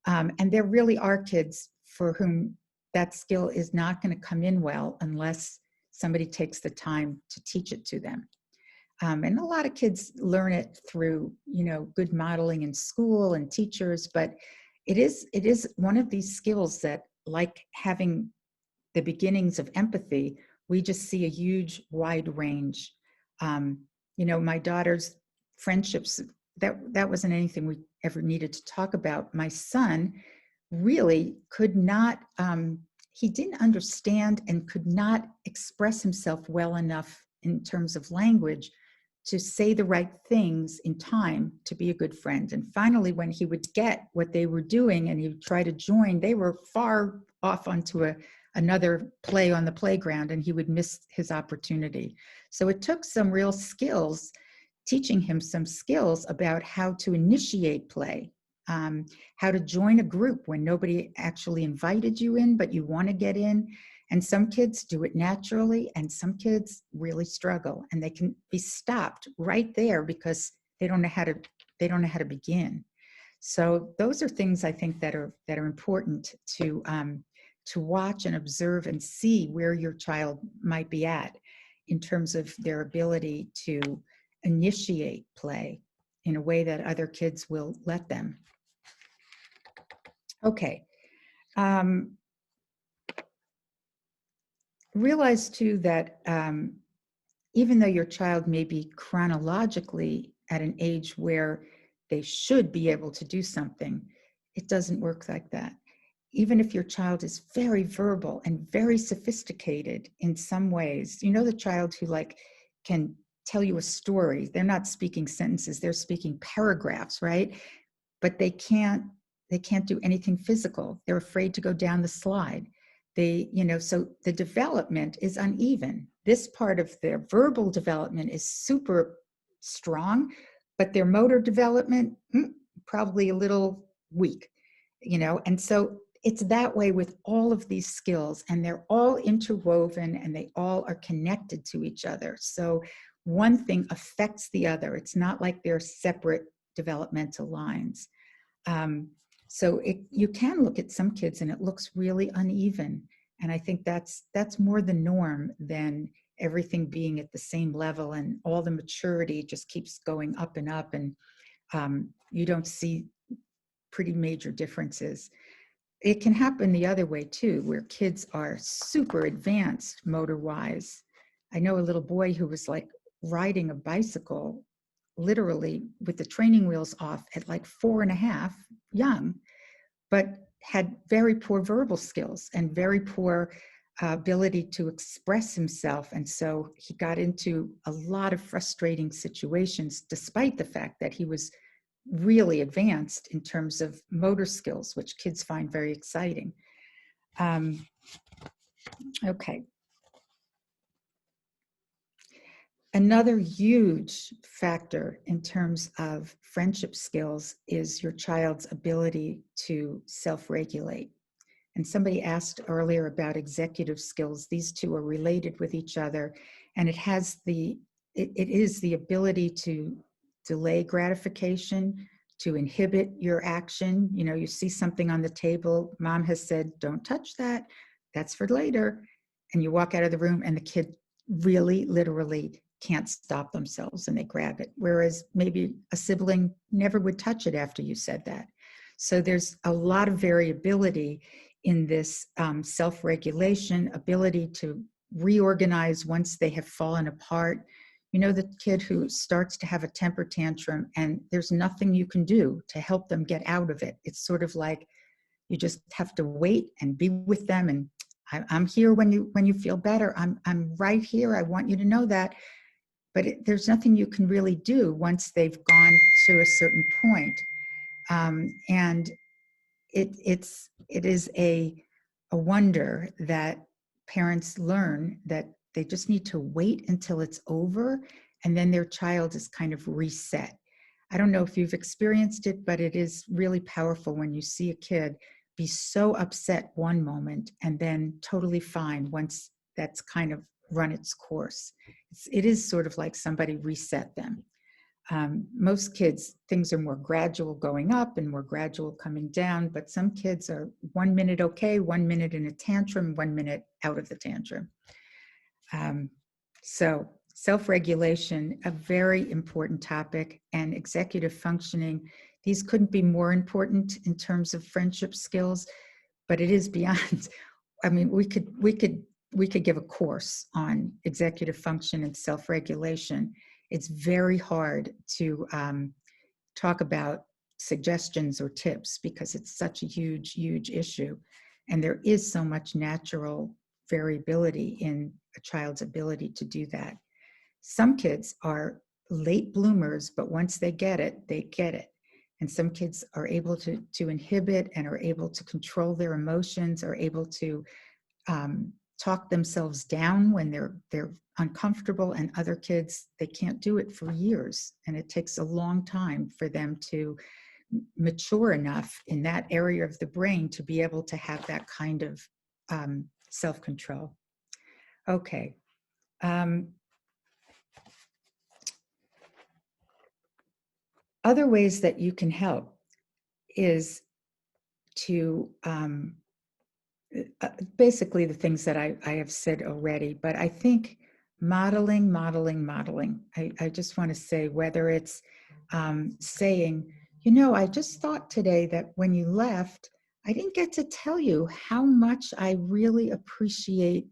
And there really are kids for whom that skill is not going to come in well unless somebody takes the time to teach it to them. And a lot of kids learn it through, good modeling in school and teachers, but it is one of these skills that, like having the beginnings of empathy, we just see a huge wide range. My daughter's friendships, that wasn't anything we ever needed to talk about. My son really could not, he didn't understand and could not express himself well enough in terms of language to say the right things in time to be a good friend. And finally, when he would get what they were doing and he would try to join, they were far off onto another play on the playground, and he would miss his opportunity. So it took some real skills, teaching him some skills about how to initiate play, how to join a group when nobody actually invited you in, but you want to get in. And some kids do it naturally, and some kids really struggle, and they can be stopped right there because they don't know how to begin. So those are things I think that are important to watch and observe and see where your child might be at in terms of their ability to initiate play in a way that other kids will let them. Okay. Realize too that even though your child may be chronologically at an age where they should be able to do something, it doesn't work like that. Even if your child is very verbal and very sophisticated in some ways, the child who can tell you a story, they're not speaking sentences, they're speaking paragraphs, right? But they can't do anything physical. They're afraid to go down the slide. So the development is uneven. This part of their verbal development is super strong, but their motor development, probably a little weak, and so it's that way with all of these skills, and they're all interwoven and they all are connected to each other. So one thing affects the other. It's not like they're separate developmental lines. So you can look at some kids and it looks really uneven. And I think that's more the norm than everything being at the same level and all the maturity just keeps going up and up, and you don't see pretty major differences. It can happen the other way too, where kids are super advanced motor-wise. I know a little boy who was riding a bicycle literally with the training wheels off at 4.5, young, but had very poor verbal skills and very poor ability to express himself. And so he got into a lot of frustrating situations, despite the fact that he was really advanced in terms of motor skills, which kids find very exciting. Okay. Another huge factor in terms of friendship skills is your child's ability to self-regulate. And somebody asked earlier about executive skills. These two are related with each other, and it is the ability to delay gratification, to inhibit your action. You see something on the table, mom has said, don't touch that, that's for later. And you walk out of the room and the kid really, literally can't stop themselves and they grab it. Whereas maybe a sibling never would touch it after you said that. So there's a lot of variability in this self-regulation, ability to reorganize once they have fallen apart. You know, the kid who starts to have a temper tantrum and there's nothing you can do to help them get out of it. It's sort of like you just have to wait and be with them. And I'm here when you feel better. I'm right here. I want you to know that. But there's nothing you can really do once they've gone to a certain point. And it is a wonder that parents learn that they just need to wait until it's over, and then their child is kind of reset. I don't know if you've experienced it, but it is really powerful when you see a kid be so upset one moment and then totally fine once that's kind of run its course. It is sort of like somebody reset them. Most kids, things are more gradual going up and more gradual coming down, but some kids are 1 minute okay, 1 minute in a tantrum, 1 minute out of the tantrum. So self-regulation, a very important topic, and executive functioning. These couldn't be more important in terms of friendship skills, but it is beyond. I mean, we could give a course on executive function and self-regulation. It's very hard to talk about suggestions or tips because it's such a huge, huge issue. And there is so much natural variability in a child's ability to do that. Some kids are late bloomers, but once they get it, they get it. And some kids are able to inhibit and are able to control their emotions, are able to talk themselves down when they're uncomfortable, and other kids, they can't do it for years. And it takes a long time for them to mature enough in that area of the brain to be able to have that kind of self-control. Okay. Other ways that you can help is to basically the things that I have said already, but I think modeling. I just want to say, whether it's saying, you know, I just thought today that when you left, I didn't get to tell you how much I really appreciate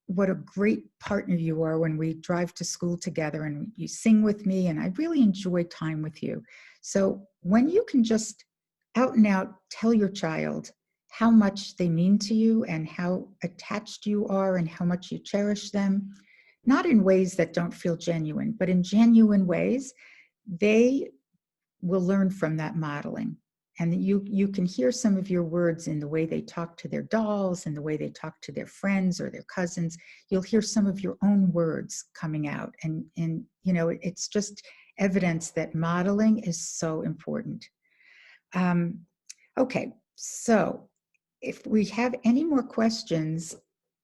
what a great partner you are when we drive to school together and you sing with me, and I really enjoy time with you. So when you can just out and out tell your child how much they mean to you and how attached you are and how much you cherish them, not in ways that don't feel genuine, but in genuine ways, they will learn from that modeling. And you can hear some of your words in the way they talk to their dolls and the way they talk to their friends or their cousins. You'll hear some of your own words coming out. And you know, it's just evidence that modeling is so important. Okay, so if we have any more questions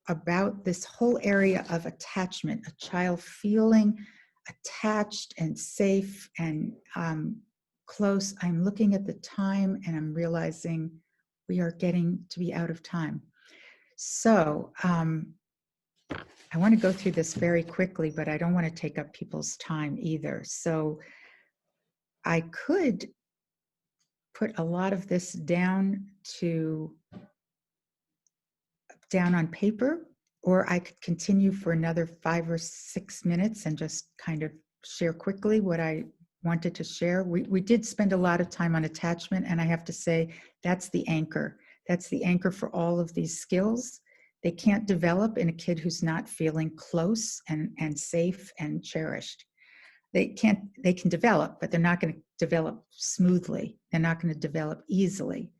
about this whole area of attachment, a child feeling attached and safe and close. I'm looking at the time and I'm realizing we are getting to be out of time. So I want to go through this very quickly, but I don't want to take up people's time either. So I could put a lot of this down on paper, or I could continue for another 5 or 6 minutes and just kind of share quickly what I wanted to share. We did spend a lot of time on attachment, and I have to say that's the anchor. That's the anchor for all of these skills. They can't develop in a kid who's not feeling close and safe and cherished. They can develop, but they're not going to develop smoothly. They're not going to develop easily.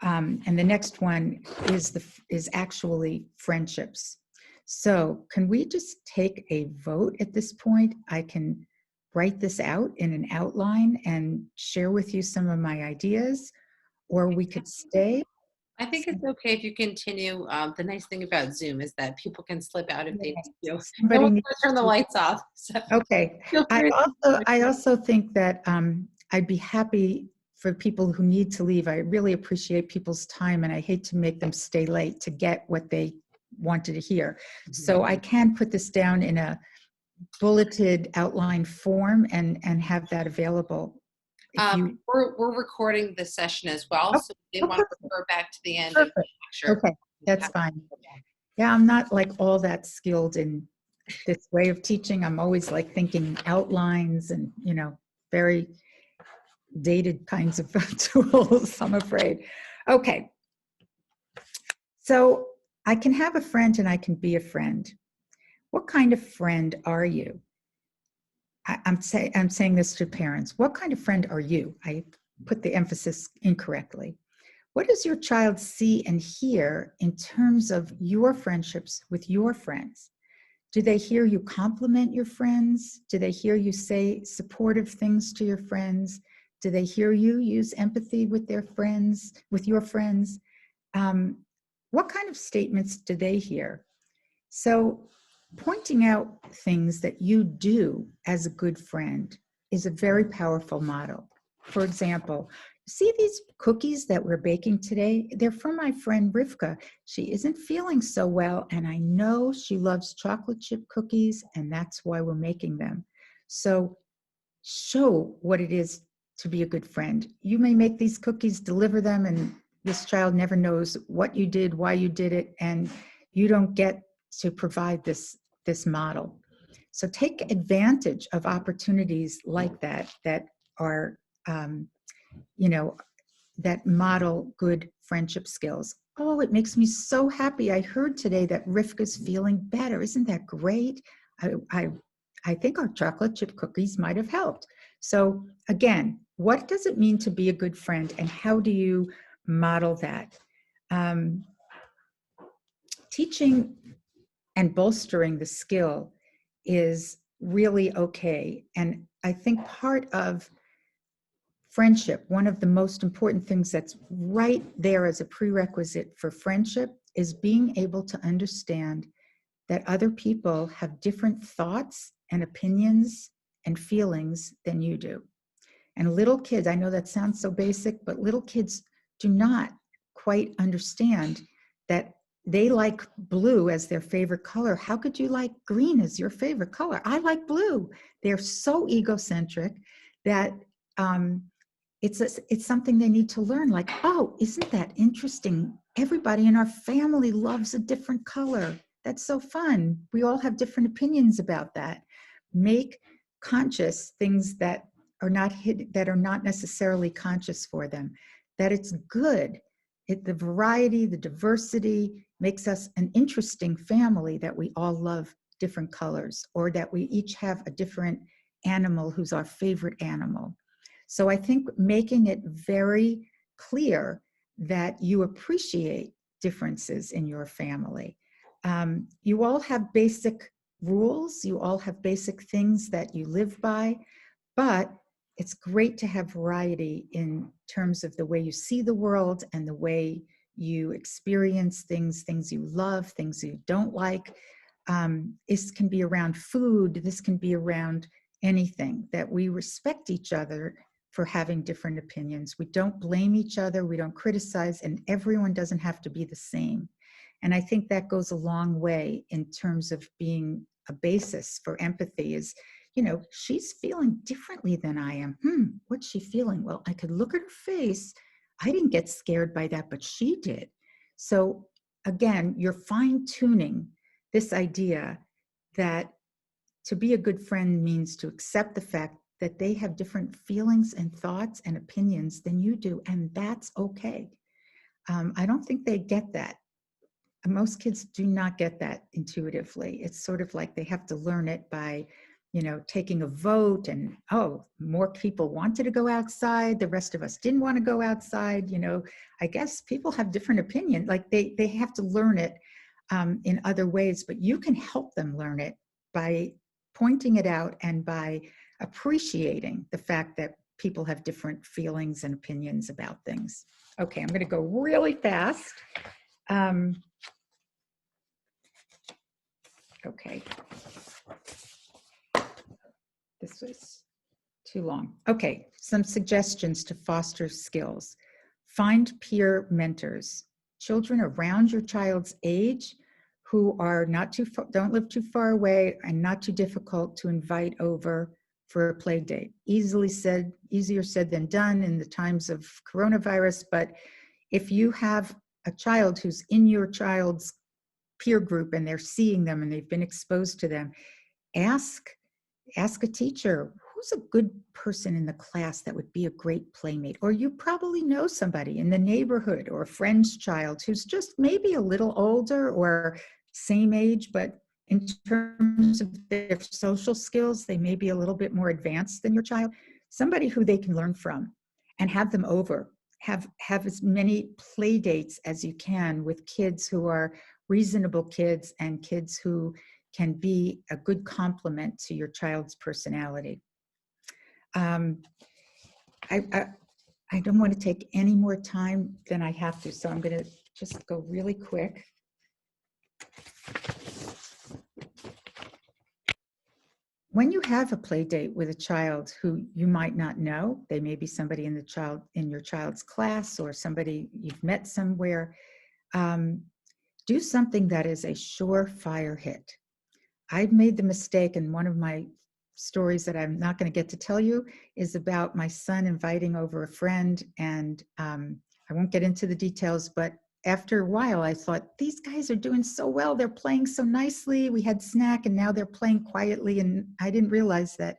And the next one is actually friendships. So can we just take a vote at this point? I can write this out in an outline and share with you some of my ideas, or we could stay. I think it's okay if you continue. The nice thing about Zoom is that people can slip out if they need to. No one's going to turn the lights off. So. Okay. I also think that I'd be happy for people who need to leave. I really appreciate people's time, and I hate to make them stay late to get what they wanted to hear. So I can put this down in a bulleted outline form and have that available If you, we're recording this session as well, so we did want to refer back to the end of the lecture. Okay, that's fine. Yeah, I'm not like all that skilled in this way of teaching. I'm always like thinking outlines and, very dated kinds of tools, I'm afraid. Okay. So I can have a friend and I can be a friend. What kind of friend are you? I'm saying this to parents. What kind of friend are you? I put the emphasis incorrectly. What does your child see and hear in terms of your friendships with your friends? Do they hear you compliment your friends? Do they hear you say supportive things to your friends? Do they hear you use empathy with their friends, with your friends? What kind of statements do they hear? So pointing out things that you do as a good friend is a very powerful model. For example, see these cookies that we're baking today? They're from my friend Rivka. She isn't feeling so well, and I know she loves chocolate chip cookies, and that's why we're making them. So show what it is to be a good friend. You may make these cookies, deliver them, and this child never knows what you did, why you did it, and you don't get to provide this model. So take advantage of opportunities like that are, that model good friendship skills. Oh, it makes me so happy. I heard today that Rivka's feeling better. Isn't that great? I think our chocolate chip cookies might have helped. So again, what does it mean to be a good friend, and how do you model that? Teaching and bolstering the skill is really okay. And I think part of friendship, one of the most important things that's right there as a prerequisite for friendship, is being able to understand that other people have different thoughts and opinions and feelings than you do. And little kids, I know that sounds so basic, but little kids do not quite understand that they like blue as their favorite color. How could you like green as your favorite color? I like blue. They're so egocentric that it's something they need to learn. Like, oh, isn't that interesting? Everybody in our family loves a different color. That's so fun. We all have different opinions about that. Make conscious things that are not necessarily conscious for them. That it's good. The variety, the diversity makes us an interesting family, that we all love different colors, or that we each have a different animal who's our favorite animal. So I think making it very clear that you appreciate differences in your family. You all have basic rules, you all have basic things that you live by, but it's great to have variety in terms of the way you see the world and the way you experience things you love, things you don't like. This can be around food, this can be around anything, that we respect each other for having different opinions. We don't blame each other, we don't criticize, and everyone doesn't have to be the same. And I think that goes a long way in terms of being a basis for empathy. Is, she's feeling differently than I am. What's she feeling? Well, I could look at her face. I didn't get scared by that, but she did. So again, you're fine-tuning this idea that to be a good friend means to accept the fact that they have different feelings and thoughts and opinions than you do, and that's okay. I don't think they get that. Most kids do not get that intuitively. It's sort of like they have to learn it by, taking a vote, and, oh, more people wanted to go outside, the rest of us didn't want to go outside. I guess people have different opinions. Like they have to learn it in other ways, but you can help them learn it by pointing it out and by appreciating the fact that people have different feelings and opinions about things. Okay, I'm going to go really fast. Okay. This was too long. Okay, some suggestions to foster skills. Find peer mentors, children around your child's age who are not too far, don't live too far away, and not too difficult to invite over for a play date. Easier said than done in the times of coronavirus, but if you have a child who's in your child's peer group and they're seeing them and they've been exposed to them, ask a teacher, who's a good person in the class that would be a great playmate? Or you probably know somebody in the neighborhood or a friend's child who's just maybe a little older or same age, but in terms of their social skills, they may be a little bit more advanced than your child. Somebody who they can learn from, and have them over. Have as many play dates as you can with kids who are reasonable kids and kids who can be a good complement to your child's personality. I don't want to take any more time than I have to, so I'm going to just go really quick. When you have a play date with a child who you might not know, they may be somebody in your child's class or somebody you've met somewhere, do something that is a surefire hit. I've made the mistake, and one of my stories that I'm not going to get to tell you is about my son inviting over a friend, and I won't get into the details, but after a while I thought, these guys are doing so well, they're playing so nicely, we had snack and now they're playing quietly, and I didn't realize that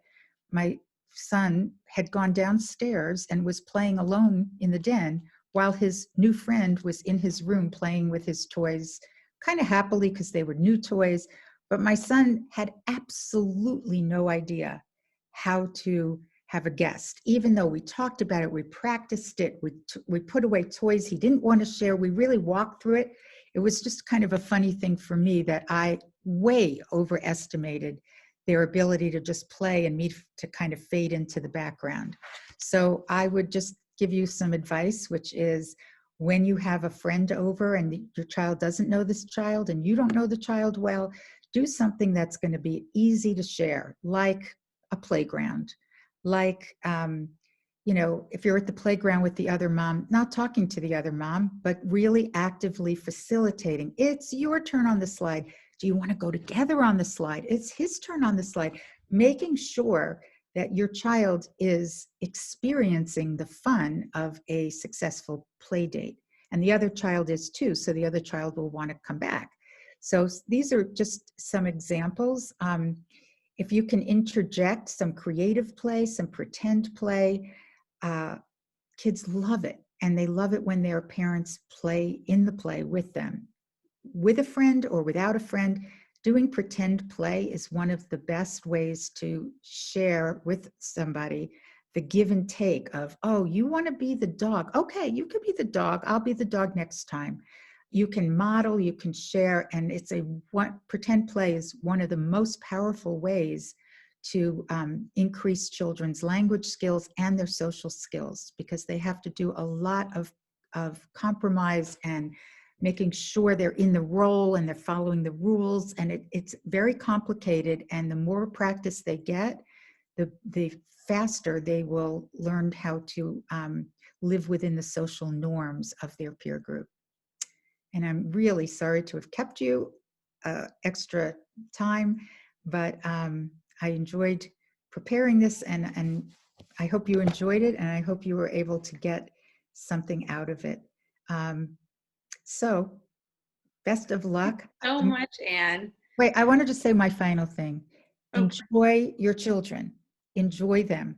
my son had gone downstairs and was playing alone in the den while his new friend was in his room playing with his toys, kind of happily because they were new toys. But my son had absolutely no idea how to have a guest. Even though we talked about it, we practiced it, we put away toys he didn't want to share, we really walked through it. It was just kind of a funny thing for me that I way overestimated their ability to just play and me to kind of fade into the background. So I would just give you some advice, which is, when you have a friend over and your child doesn't know this child and you don't know the child well, do something that's going to be easy to share, like a playground, like, if you're at the playground with the other mom, not talking to the other mom, but really actively facilitating. It's your turn on the slide. Do you want to go together on the slide? It's his turn on the slide. Making sure that your child is experiencing the fun of a successful play date. And the other child is too, so the other child will want to come back. So these are just some examples. If you can interject some creative play, some pretend play, kids love it. And they love it when their parents play in the play with them. With a friend or without a friend, doing pretend play is one of the best ways to share with somebody the give and take of, oh, you want to be the dog. Okay, you could be the dog. I'll be the dog next time. You can model, you can share, and pretend play is one of the most powerful ways to increase children's language skills and their social skills, because they have to do a lot of compromise and making sure they're in the role and they're following the rules, and it's very complicated. And the more practice they get, the faster they will learn how to live within the social norms of their peer group. And I'm really sorry to have kept you extra time, but I enjoyed preparing this, and I hope you enjoyed it, and I hope you were able to get something out of it. So best of luck. So much, Anne. Wait, I wanted to say my final thing. Okay. Enjoy your children. Enjoy them.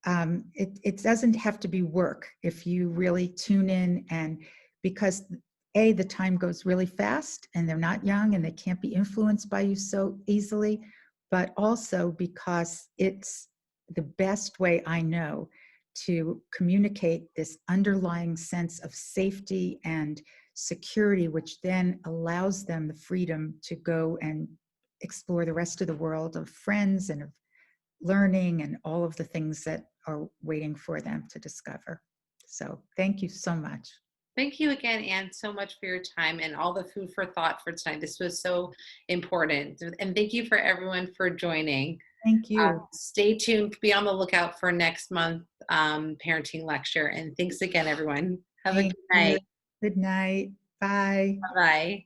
It doesn't have to be work if you really tune in, and because the time goes really fast and they're not young and they can't be influenced by you so easily, but also because it's the best way I know to communicate this underlying sense of safety and security, which then allows them the freedom to go and explore the rest of the world of friends and of learning and all of the things that are waiting for them to discover. So thank you so much. Thank you again, Anne, so much for your time and all the food for thought for tonight. This was so important. And thank you for everyone for joining. Thank you. Stay tuned. Be on the lookout for next month parenting lecture. And thanks again, everyone. Have a good night. Good night. Bye. Bye-bye.